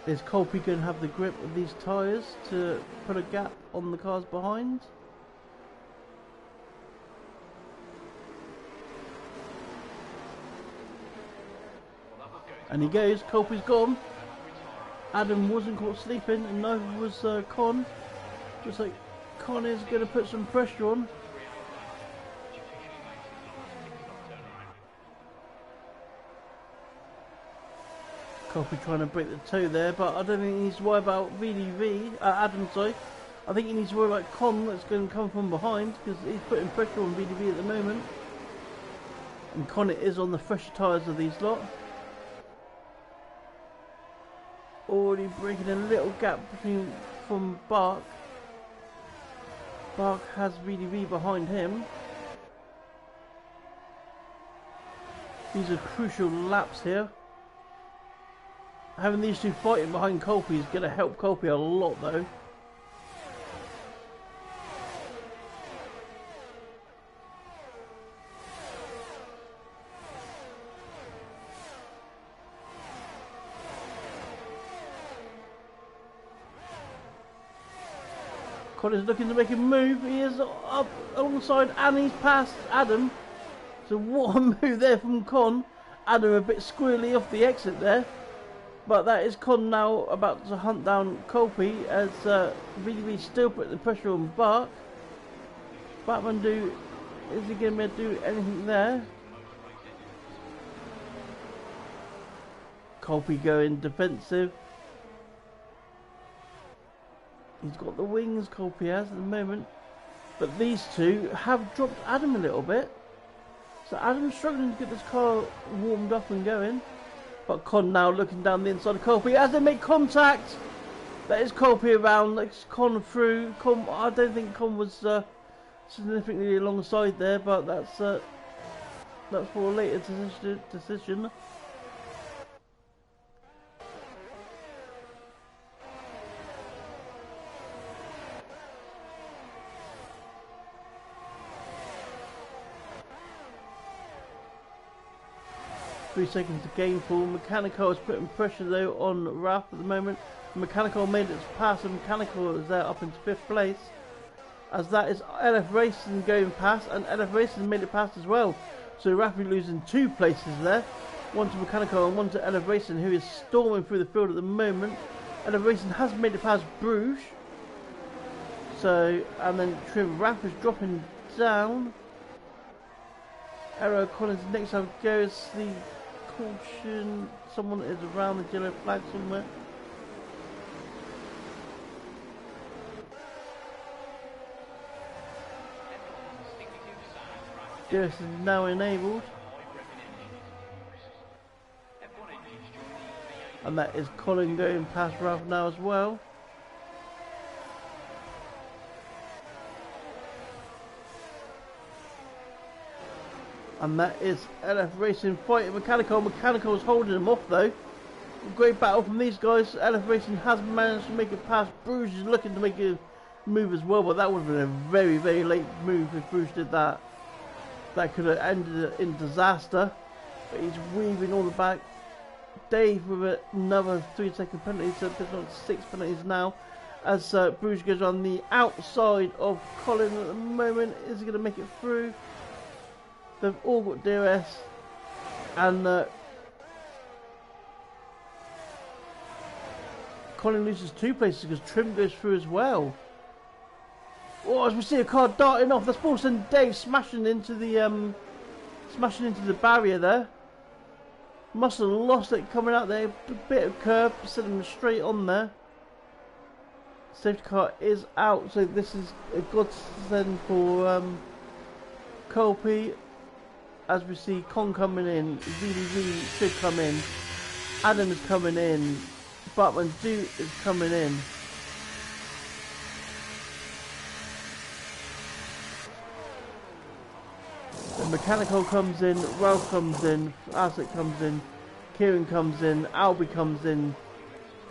A: Is Colby going to have the grip of these tyres to put a gap on the cars behind? And he goes, Colby's gone. Adam wasn't caught sleeping, and neither was Con. Just like Con is going to put some pressure on. Colby trying to break the toe there, but I don't think he needs to worry about VDV, Adam, sorry. I think he needs to worry about Con that's going to come from behind, because he's putting pressure on VDV at the moment. And Con is on the fresher tyres of these lot. Already breaking a little gap between from Bark. Bark has VDV behind him. These are crucial laps here. Having these two fighting behind Colby is going to help Colby a lot though. Connor's looking to make a move. He is up alongside and he's past Adam. So what a move there from Con. Adam a bit squirrely off the exit there. But that is Con now about to hunt down Colby as VDV still putting the pressure on Bark. Batman is he going to do anything there? Colby going defensive. He's got the wings, Colby has at the moment. But these two have dropped Adam a little bit. So Adam's struggling to get this car warmed up and going. But Con now looking down the inside of Colby as they make contact. That is Colby around, that's Con through. I don't think Con was significantly alongside there, but that's for a later decision. Seconds to gain for Mechanical is putting pressure though on Ralph at the moment. Mechanical made its pass and Mechanical is there up into 5th place. As that is LF Racing going past and LF Racing made it past as well. So Ralph is losing 2 places there. One to Mechanical and one to LF Racing who is storming through the field at the moment. LF Racing has made it past Bruges. So, and then Ralph is dropping down. Arrow Collins next time goes the caution. Someone is around the yellow flag somewhere. This is now enabled. And that is Colin going past Ralph now as well. And that is LF Racing fighting Mechanical. Mechanical is holding him off though. Great battle from these guys. LF Racing has managed to make it past. Bruges is looking to make a move as well, but that would have been a very, very late move if Bruges did that. That could have ended in disaster. But he's weaving all the back. Dave with another 3-second penalty, so there's on 6 penalties now. As Bruges goes on the outside of Colin at the moment. Is he going to make it through? They've all got DRS, and Colin loses 2 places because Trim goes through as well. Oh, as we see a car darting off, that's forcing Dave smashing into the barrier there. Must have lost it coming out there. A bit of curve, sending him straight on there. Safety car is out, so this is a godsend for Colby. As we see Con coming in, VDV should come in, Adam is coming in, Batman Do is coming in. The Mechanical comes in, Ralph comes in, Asset comes in, Kieran comes in, Albie comes in.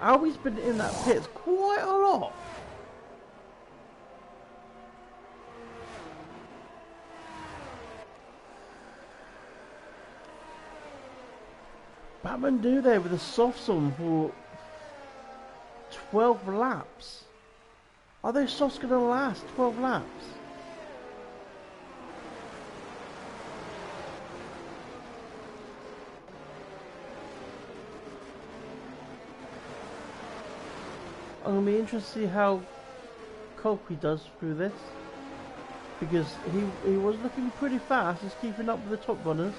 A: Albie's been in that pit quite a lot. Batman do there with the softs on for 12 laps. Are those softs going to last 12 laps? I'm going to be interested to see how Colby does through this, because he was looking pretty fast. He's keeping up with the top runners.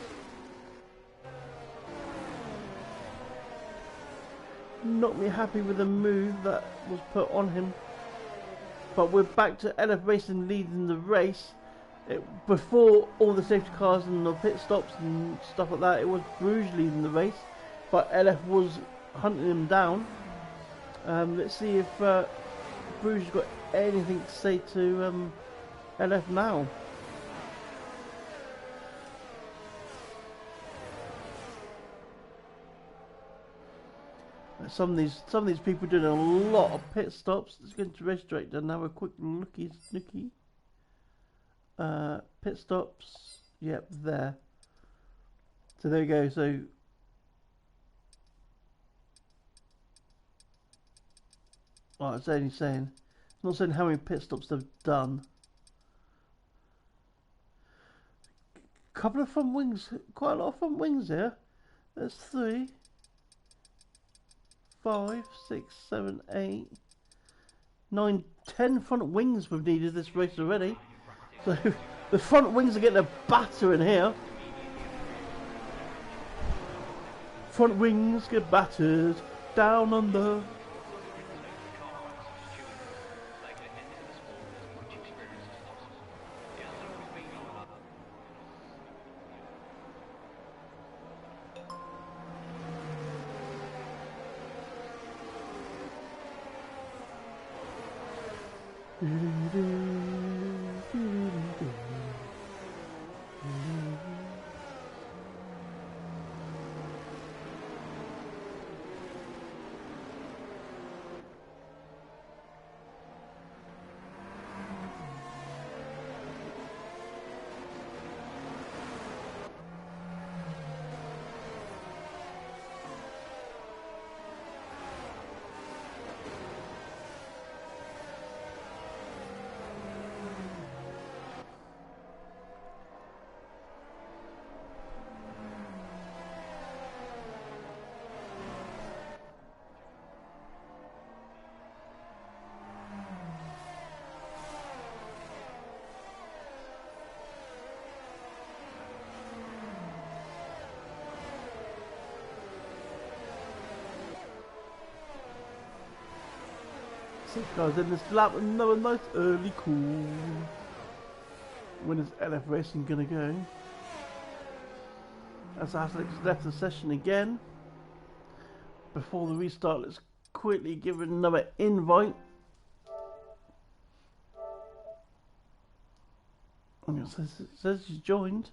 A: Not me happy with the move that was put on him. But we're back to LF Racing leading the race. Before all the safety cars and the pit stops and stuff like that, it was Bruges leading the race, but LF was hunting him down. Let's see if Bruges got anything to say to LF now. Some of these people doing a lot of pit stops. Let's go into race director and have a quick looky. Pit stops. Yep, there. So there we go. So oh, it's only saying, it's not saying how many pit stops they've done. Couple of front wings, quite a lot of front wings here. There's 3, 5, 6, 7, 8, 9, 10 front wings we've needed this race already. So the front wings are getting a batter in here. Front wings get battered down under. Six guys in this lap, another nice early call. When is LF Racing gonna go? As Alex left the session again. Before the restart, let's quickly give it another invite. And it says he's joined.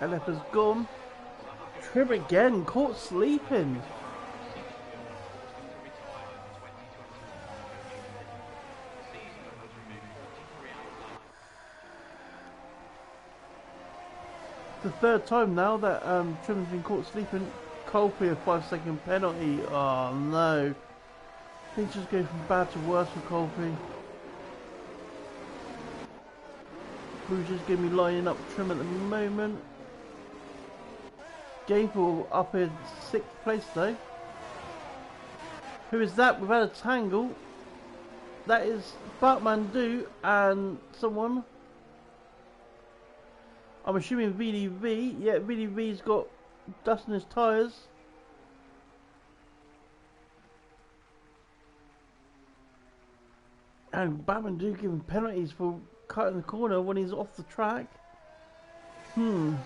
A: LF has gone. Trim again, caught sleeping. The third time now that Trim's been caught sleeping. Colby a 5-second penalty. Oh no. Things just go from bad to worse for Colby. Bruges just going to be lining up Trim at the moment. Gable up in 6th place though. Who is that? We've had a tangle. That is Batman and someone. I'm assuming VDV. Yeah, VDV's got dust in his tyres. And Batman do give him penalties for cutting the corner when he's off the track. I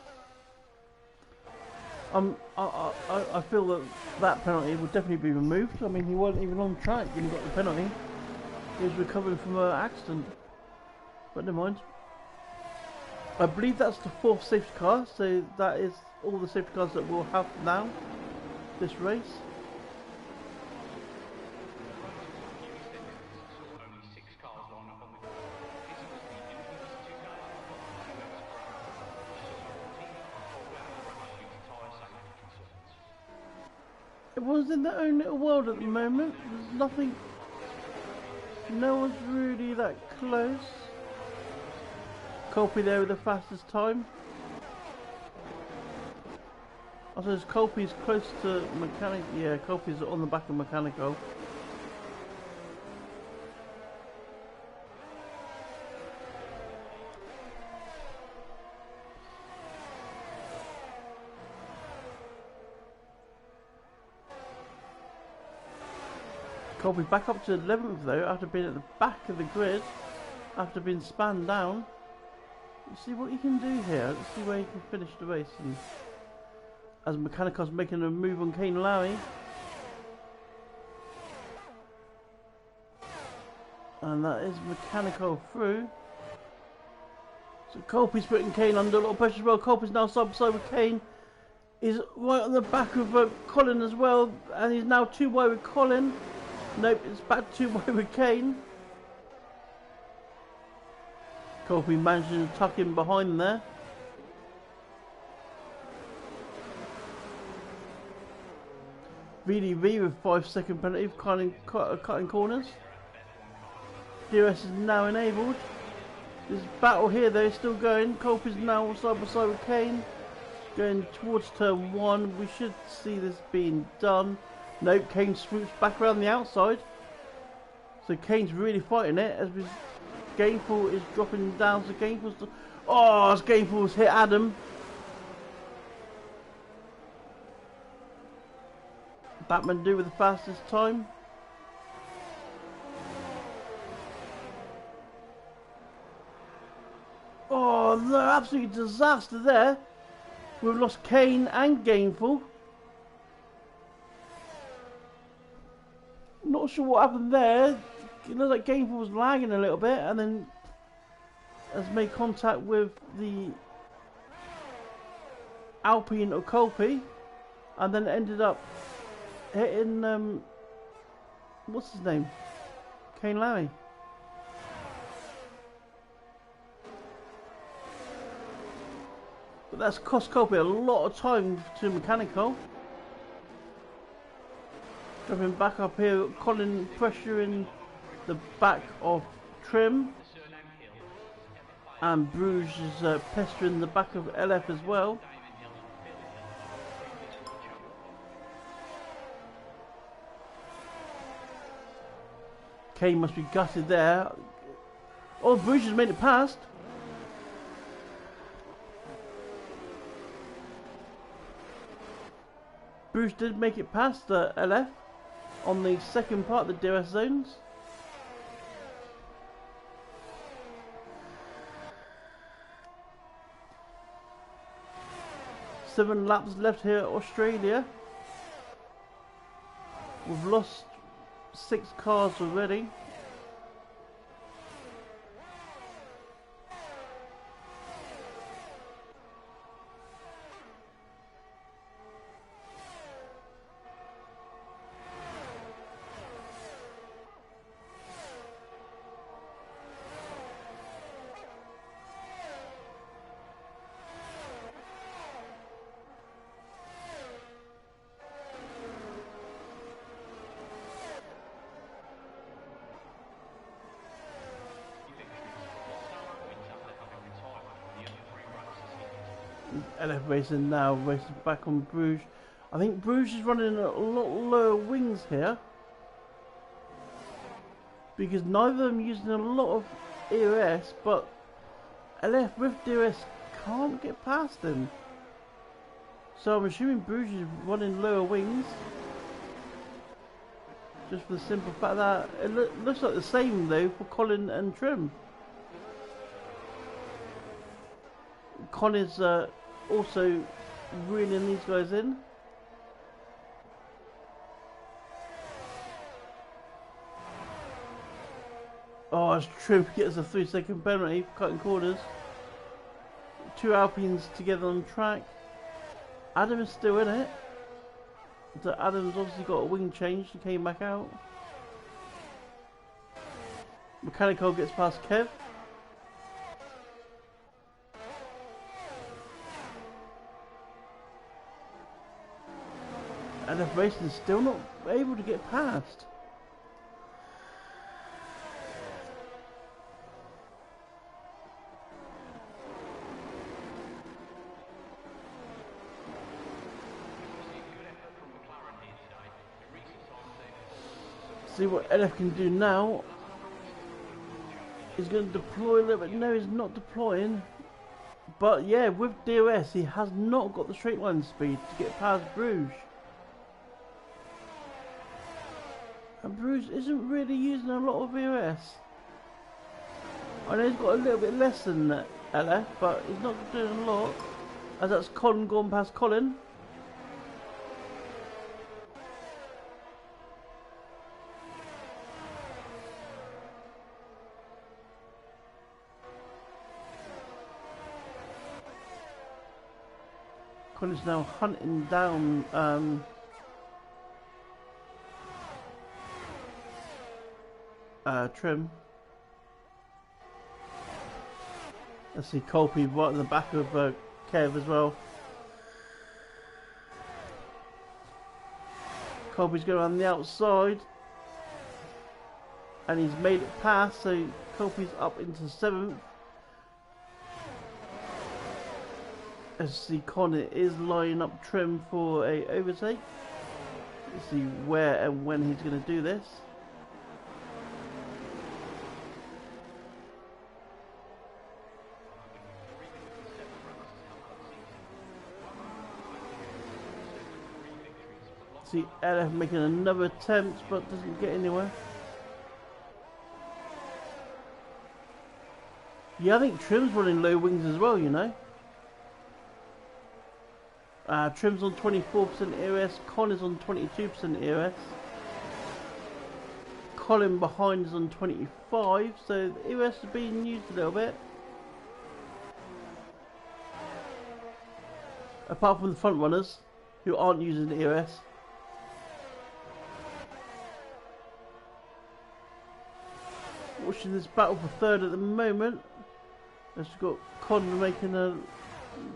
A: feel that that penalty would definitely be removed. I mean, he wasn't even on track when he got the penalty. He was recovering from an accident. But never mind. I believe that's the 4th safety car, so that is all the safety cars that we'll have now, this race. Everyone's in their own little world at the moment. There's nothing, no one's really that close. Colby there with the fastest time. I suppose Colby's close to mechanic. Yeah, Colby's on the back of mechanical. Colby back up to 11th though, after being at the back of the grid, after being spanned down. Let's see what he can do here. Let's see where he can finish the race. And as Mechanical's making a move on Kane Lowry. And that is Mechanical through. So Colby's putting Kane under a lot of pressure as well. Colby's now side by side with Kane. He's right on the back of Colin as well. And he's now 2 wide with Colin. Nope, it's back 2 wide with Kane. Colby managing to tuck him behind there. VDV with 5-second penalty for cutting corners. DRS is now enabled. This battle here though is still going. Colby's now side by side with Kane. Going towards turn 1. We should see this being done. Nope, Kane swoops back around the outside. So Kane's really fighting it as Gainful is dropping down. So Gainful's... Oh, as Gainful's hit Adam. Batman do with the fastest time. Oh, no, absolute disaster there. We've lost Kane and Gainful. Not sure what happened there. It looks like Gainful was lagging a little bit and then has made contact with the Alpine or Colby and then ended up hitting what's his name? Kane Lowry. But that's cost Colby a lot of time to Mechanical. Dropping back up here, Colin pressuring the back of Trim. And Bruges is pestering the back of LF as well. Kane must be gutted there. Oh, Bruges has made it past. Bruges did make it past the LF on the second part of the DRS zones. Seven laps left here at Australia. We've lost 6 cars already. LF racing now, racing back on Bruges. I think Bruges is running a lot lower wings here because neither of them using a lot of ERS, but LF with DRS can't get past them. So I'm assuming Bruges is running lower wings. Just for the simple fact that it looks like the same though for Colin and Trim. Con is also reeling these guys in. Oh, as Trim gets a 3-second penalty for cutting corners. Two Alpines together on track. Adam is still in it. So Adam's obviously got a wing change and came back out. Mechanical gets past Kev. And the Racing is still not able to get past. See what LF can do now. He's going to deploy a little bit. No, he's not deploying. But yeah, with DRS, he has not got the straight line speed to get past Bruges. And Bruges isn't really using a lot of DRS. I know he's got a little bit less than LF, but he's not doing a lot. As that's Colin gone past Colin. Colin's now hunting down Trim. Let's see Colby right in the back of Kev as well. Colby's going around the outside and he's made it past, so Colby's up into 7th. As you see, Connor is lining up Trim for a overtake. Let's see where and when he's going to do this. See LF making another attempt but doesn't get anywhere. Yeah, I think Trim's running low wings as well, you know. Trim's on 24% ERS, Con is on 22% ERS. Colin behind is on 25, so the ERS is being used a little bit. Apart from the front runners, who aren't using the ERS. Watching this battle for third at the moment. It's got Con making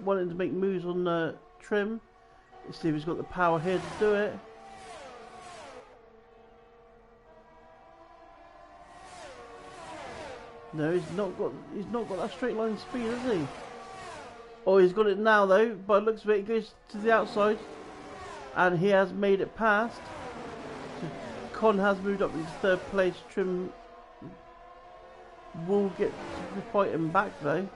A: wanting to make moves on Trim. Let's see if he's got the power here to do it. No, he's not got that straight line speed, has he? Oh, he's got it now though. By the looks of it, he goes to the outside, and he has made it past. So Con has moved up into 3rd place. Trim will get to fight him back though.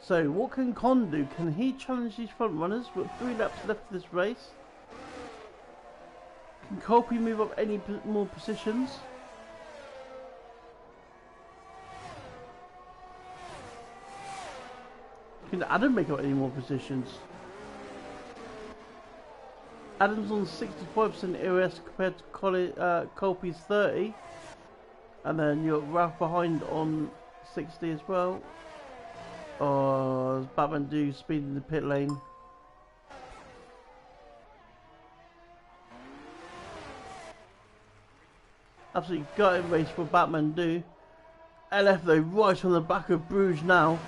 A: So what can Con do? Can he challenge these front runners with 3 laps left of this race? Can Colby move up any more positions? Can Adam make up any more positions? Adam's on 65% ERS compared to Colby's 30. And then you're Ralph behind on 60 as well. Oh, Batman do speed in the pit lane. Absolutely gutted race for Batman do. LF though right on the back of Bruges now.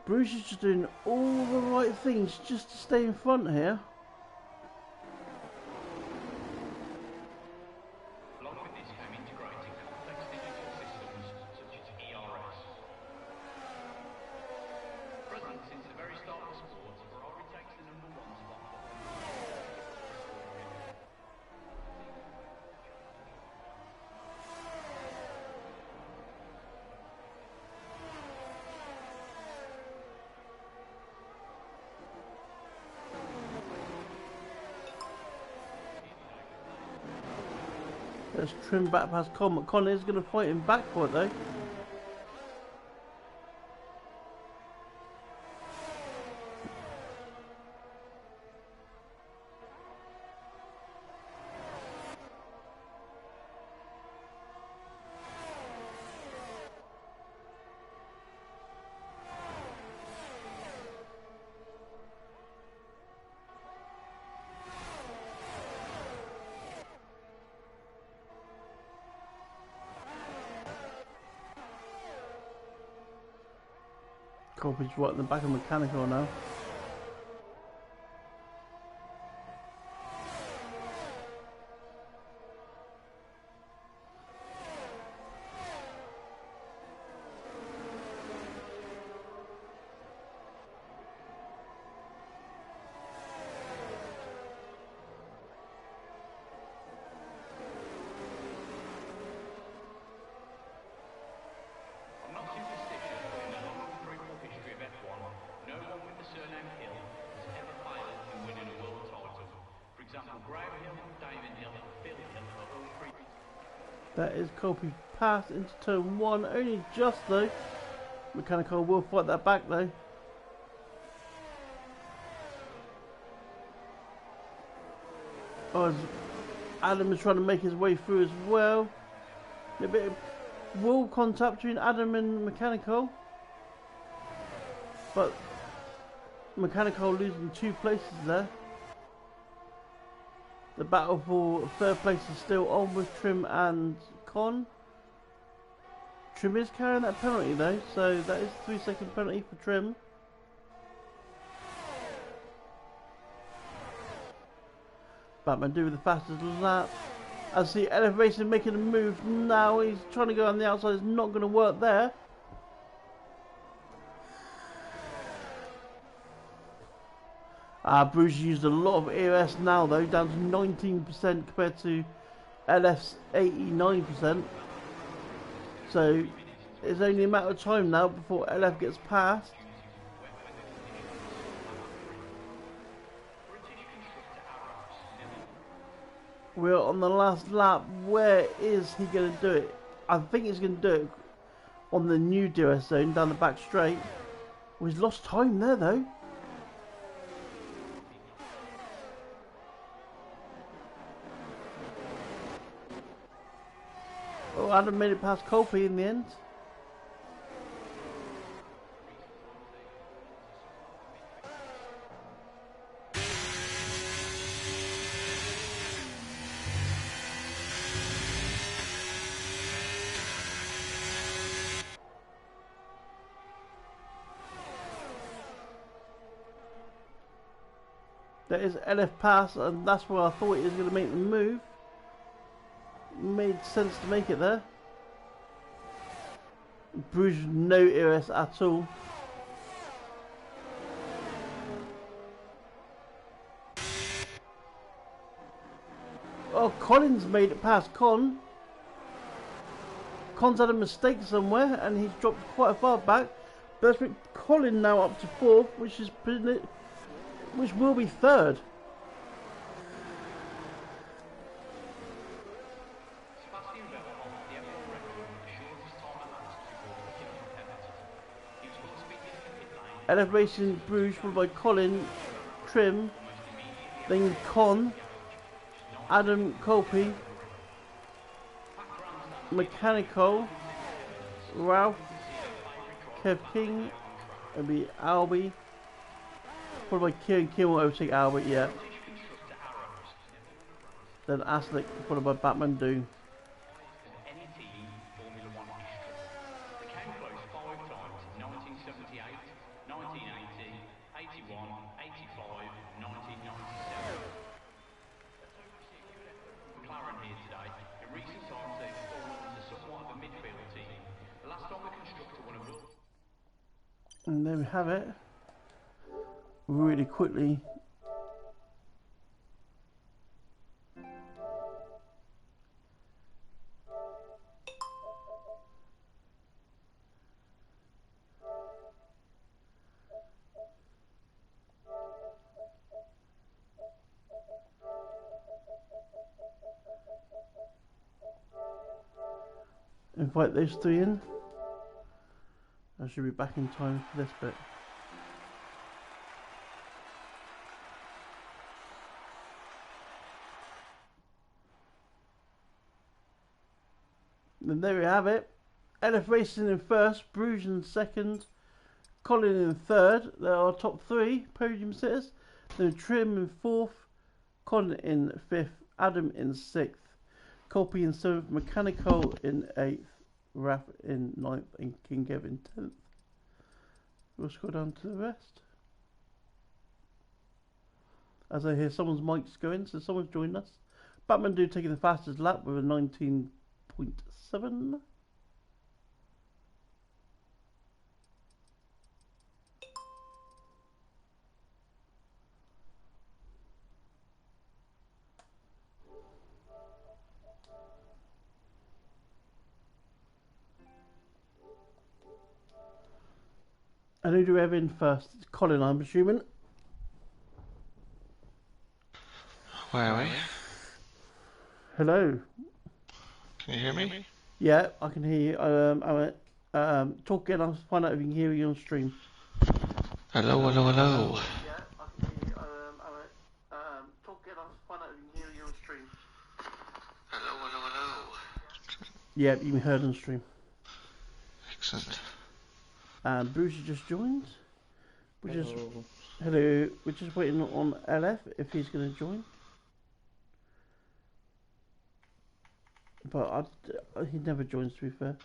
A: Bruges is just doing all the right things just to stay in front here.
B: Along with and since the very start of the sport, Ferrari takes the #1 spot.
A: Let's trim back past Con, but Con is going to fight him back for it though. Colby's right in the back of mechanical now.
B: I'm not superstitious, but in the long and fruitful history of F1, no one with the surname Hill has ever failed in winning a world title. For example, Graham Hill, David Hill, and Phil Hill are all three.
A: That is Colby passed into turn 1, only just though. Mechanical will fight that back though. Oh, Adam is trying to make his way through as well. A bit of wall contact between Adam and Mechanical. But Mechanical losing 2 places there. The battle for third place is still on with Trim and Con. Trim is carrying that penalty though, so that is a 3-second penalty for Trim. Batman do with the fastest lap. I see LF Racing making a move now. He's trying to go on the outside. It's not going to work there. Bruce used a lot of EOS now though, down to 19% compared to LF's 89%. So it's only a matter of time now before LF gets past. We're on the last lap. Where is he going to do it? I think he's going to do it on the new DRS zone down the back straight. Well, he's lost time there though. Oh, Adam made it past Colby in the end. That is LF pass, and that's where I thought he was going to make the move. Made sense to make it there. Bruges no EOS at all. Oh, Collins made it past Con. Con's had a mistake somewhere and he's dropped quite far back. But let's bring Colin now up to 4th, which will be 3rd. LF Racing Bruges followed by Colin, Trim, then Con, Adam Colby, Mechanical, Ralph, Kev King, it'll be Albie, followed by Kieran Kim will overtake Albie, yeah. Then Aslick, followed by Batman Do. And there we have it. really quickly. Invite those three in. I should be back in time for this bit. And there we have it. LF Racing in first, Bruges in second, Colin in third. There are top three podium sitters. Then Trim in fourth, Colin in fifth, Adam in sixth, Colby in seventh, Mechanical in eighth, Raph in ninth, and King Kev in 10th. We'll scroll down to the rest. As I hear someone's mic's going, so someone's joined us. Batman Dude taking the fastest lap with a 19.7. And who do we have in first? It's Colin, I'm assuming.
C: Where are we?
A: Hello.
C: Can you hear me?
A: Yeah, I can hear you. Talk again. I'll find out if you can hear you on stream.
C: Hello, hello, hello.
A: Yeah, I can hear you. Talk again. I'll find out if you can hear you on stream.
C: Hello, hello, hello.
A: Yeah, you can hear on stream.
C: Excellent.
A: Bruce just joined. Hello. We're just waiting on LF if he's going to join. But he never joins, to be fair.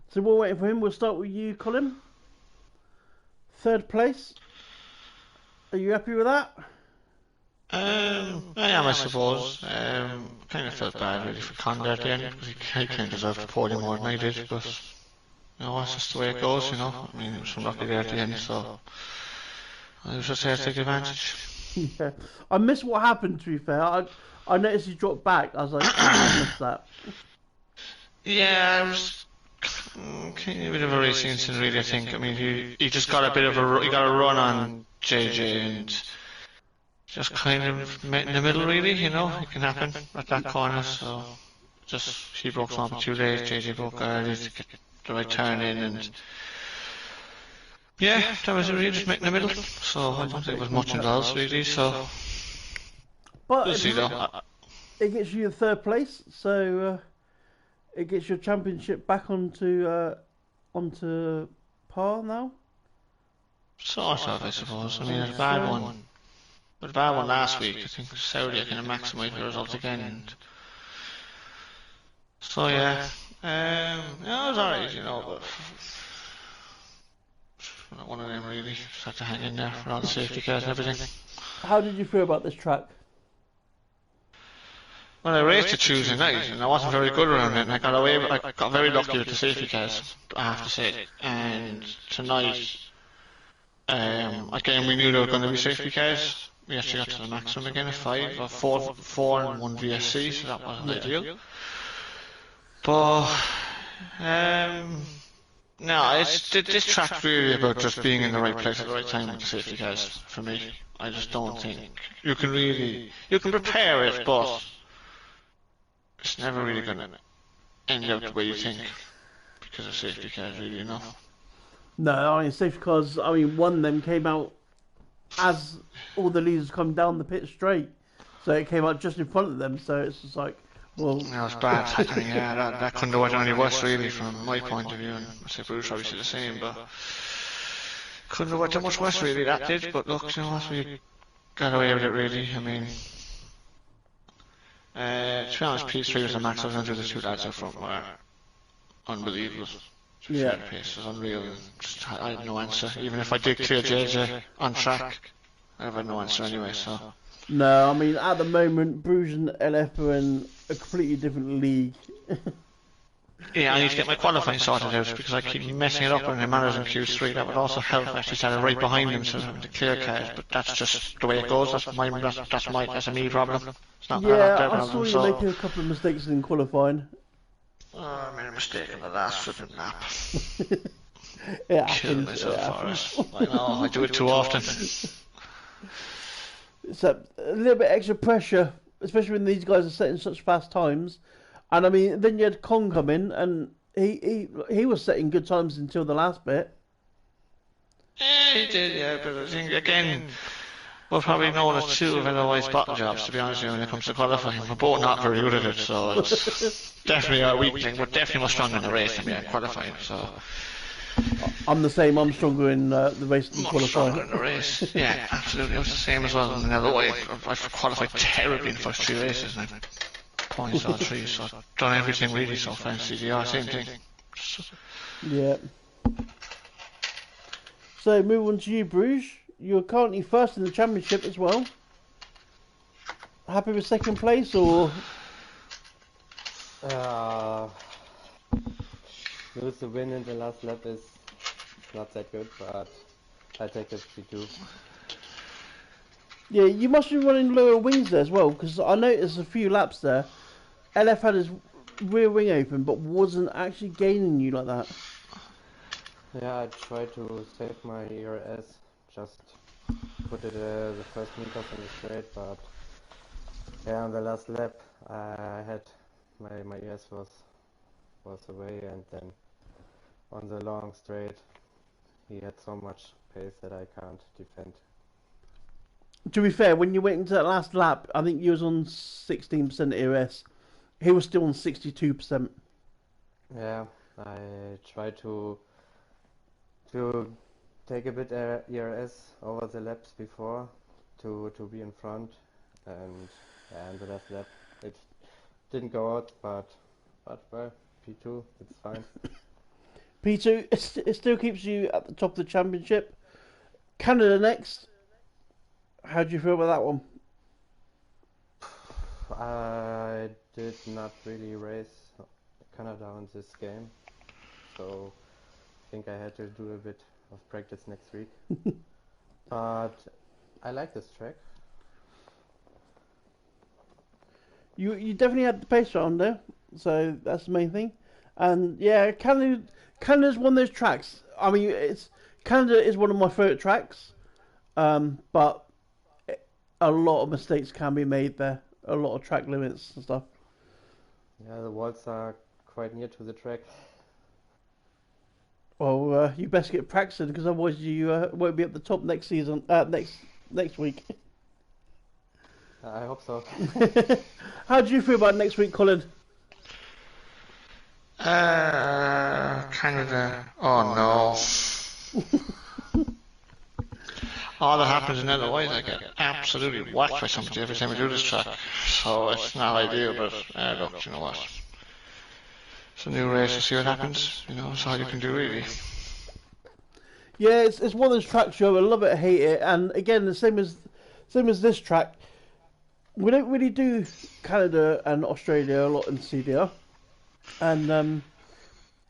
A: So we're waiting for him. We'll start with you, Colin. Third place. Are you happy with that?
C: I am, I suppose. Kind of felt bad really for Condor at the end because he kind of deserved the podium more than I did, but you know, that's just the way it goes, you know. I mean, it was from lucky there at the end, so I was just there to take advantage.
A: Yeah, I missed what happened. To be fair, I noticed he dropped back. I was like, I missed that.
C: Yeah, I was kind of a bit of a racing incident, really. I think. I mean, he just got a bit of a run on JJ and just kind of met in the middle, really. You know, it can happen at that corner. So just he broke some up too late. JJ broke early to get the right turn in, and yeah, that was it. Really, just met in the middle. So I don't think it was much else, really. So
A: But
C: we'll see, though.
A: It gets you in third place, so it gets your championship back onto par now.
C: Sort of, I suppose. I mean, it's a bad one. But a bad one last week. I think Saudi kind of maximised the result again. And so yeah, it was alright, you know. But not one of them really. Just had to hang in there for all the safety cars and everything.
A: How did you feel about this track?
C: Well, I raced it Tuesday night, and I wasn't very good around it. And I got very lucky with the safety cars, I have to say. And tonight, again, we knew there were going to be safety cars. We actually got to the maximum again at 5, or 4 and 1 VSC, so that wasn't ideal. But no, this track's really about just being in the right place at the right time with the safety cars. For me, I just don't think you can prepare it, but it's never really going to end up the way you think because of safety cars, really, you know.
A: No, I mean safety cars. I mean, one of them came out as all the leaders come down the pit straight, so it came out just in front of them. So it's just like, well,
C: that was bad happening. Yeah, that couldn't have went any worse, really, from my point of view. And I say Bruce obviously the same, but couldn't have went too much worse, really. That did, but look, you know what, we got away with it, really. I mean, to be honest, P3 was the max. I was going to do the two lads up front were unbelievable.
A: Yeah.
C: The pace was unreal. I had no answer. Even if I did clear JJ on track, I had no answer anyway. So.
A: No, I mean at the moment, Bruges and LF are in a completely different league.
C: Yeah, I need to get my qualifying sorted out because I keep messing it up when it matters in Q3. That would also help. I actually started right behind him instead of having to clear cars, but that's just the way it goes. That's a me problem. It's not their
A: Yeah, I
C: problem.
A: saw you
C: So
A: making a couple of mistakes in qualifying.
C: I made a mistake in the last flipping lap.
A: It
C: Killed
A: happens.
C: myself for it. I know. I do it too often.
A: It's a little bit extra pressure, especially when these guys are setting such fast times. And I mean, then you had Kong come in, and he was setting good times until the last bit.
C: Yeah, he did, yeah, but I think, again, we're probably known as two of otherwise bottle jobs, to be honest with you, when it comes to qualifying. We're both not very good at it, so it's definitely our weak thing. We're definitely more stronger in the race than we are in qualifying, so...
A: I'm the same. I'm stronger in the race than
C: Much
A: qualifying.
C: stronger in the race. Yeah, absolutely. I was the same as well. In another way, I've qualified terribly in the first 3 races, and I've points all 3, so I've done everything really so far in CDR, same thing.
A: Yeah. So, move on to you, Bruges. You're currently first in the championship as well. Happy with second place, or...?
D: Lose the win in the last lap is not that good, but I take it P2.
A: Yeah, you must be running lower wings there as well, because I noticed a few laps there. LF had his rear wing open, but wasn't actually gaining you like that.
D: Yeah, I tried to save my ERS, just put it the first meters in the straight, but yeah, on the last lap I had my ERS was away, and then on the long straight he had so much pace that I can't defend.
A: To be fair, when you went into that last lap, I think you was on 16% ERS. He was still on 62%.
D: Yeah, I tried to take a bit ERS over the laps before to be in front, and yeah, in the last lap it didn't go out, but well, P2, it's fine.
A: P2, it still keeps you at the top of the championship. Canada next. How do you feel about that one?
D: I did not really race Canada on this game, so I think I had to do a bit of practice next week. But I like this track.
A: You definitely had the pace around there, so that's the main thing. And yeah, Canada's one of those tracks. I mean, Canada is one of my favourite tracks, but a lot of mistakes can be made there. A lot of track limits and stuff.
D: Yeah, the walls are quite near to the track.
A: Well, you best get practicing, because otherwise you won't be at the top next season. Next week.
D: I hope so.
A: How do you feel about next week, Colin?
C: Canada. Oh no. All that happens in otherwise, I get absolutely whacked by somebody every time I do this track. So it's not ideal, but look, you know what? It's a new race, to see what happens. You know, it's all you can do, really.
A: Yeah, it's one of those tracks, Joe. I love it, I hate it. And again, the same as this track. We don't really do Canada and Australia a lot in CDR, and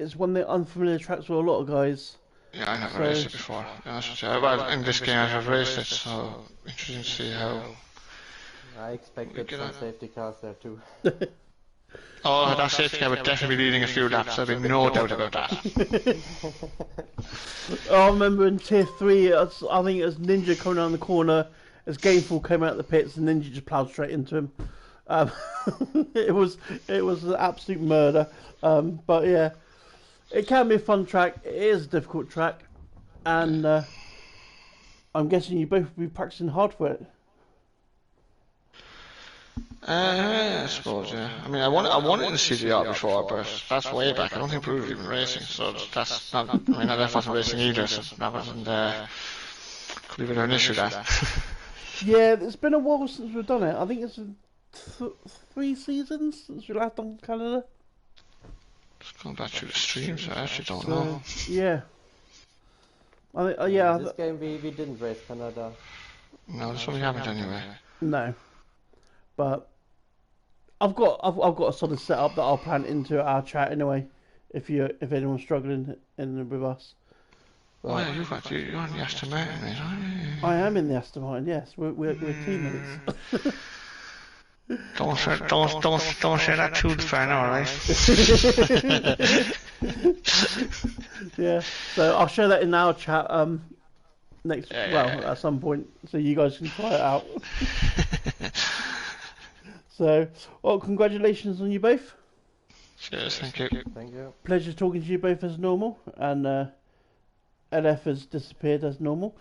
A: it's one of the unfamiliar tracks for a lot of guys.
C: Yeah, I never raced it before. Well, in this game I've raced it, so interesting to see how.
D: I expected some safety cars there too.
C: Oh, that safety car would definitely be leading a few laps, there'd be no doubt about that.
A: I remember in Tier 3, I think it was Ninja coming around the corner, as Gameful came out of the pits, and Ninja just ploughed straight into him. It was an absolute murder. But yeah, it can be a fun track. It is a difficult track, and I'm guessing you both will be practicing hard for it.
C: I suppose, yeah. I mean, I won it in the CDR before, but that's way back. I don't think Bruce was even racing, so that's not. I mean, LF wasn't racing either, so that wasn't. Could be a bit of an issue, that.
A: Yeah, it's been a while since we've done it. I think it's 3 seasons since we last done Canada.
C: Going back through the streams, I actually don't
A: So,
C: know.
A: yeah. I think, yeah.
D: This game we didn't race Canada.
C: No, this one we haven't anyway.
A: No. But I've got a solid setup that I'll plant into our chat anyway. If anyone's struggling with us. But
C: Oh yeah, you're on the Aston Martin, mate, aren't you?
A: I am in the Aston Martin. Yes, we're teammates.
C: Don't say that too far now, alright?
A: Yeah. So I'll share that in our chat at some point, so you guys can try it out. So, well, congratulations on you both.
C: Cheers, thank you.
D: Thank you.
A: Pleasure talking to you both as normal, and LF has disappeared as normal.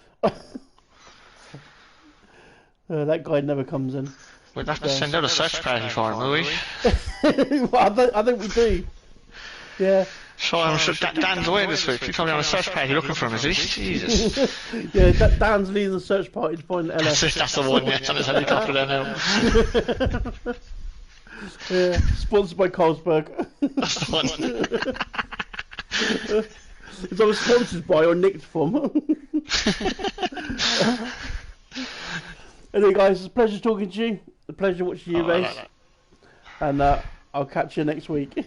A: That guy never comes in.
C: We'd have to send out a search party for him, will we?
A: Well, I think we do. Yeah.
C: So I'm sure Dan's away this week. He's probably on a search party looking for him, is he? Jesus.
A: Yeah, Dan's leading the search party to find LF.
C: That's the one, yeah. It's on his helicopter there now.
A: Yeah, sponsored by Carlsberg.
C: That's the one.
A: It's either sponsored by or nicked from. Anyway, guys, it's a pleasure talking to you. A pleasure watching you race. And I'll catch you next week.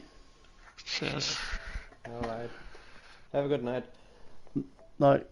C: Cheers.
D: Alright. Have a good night.
A: Night.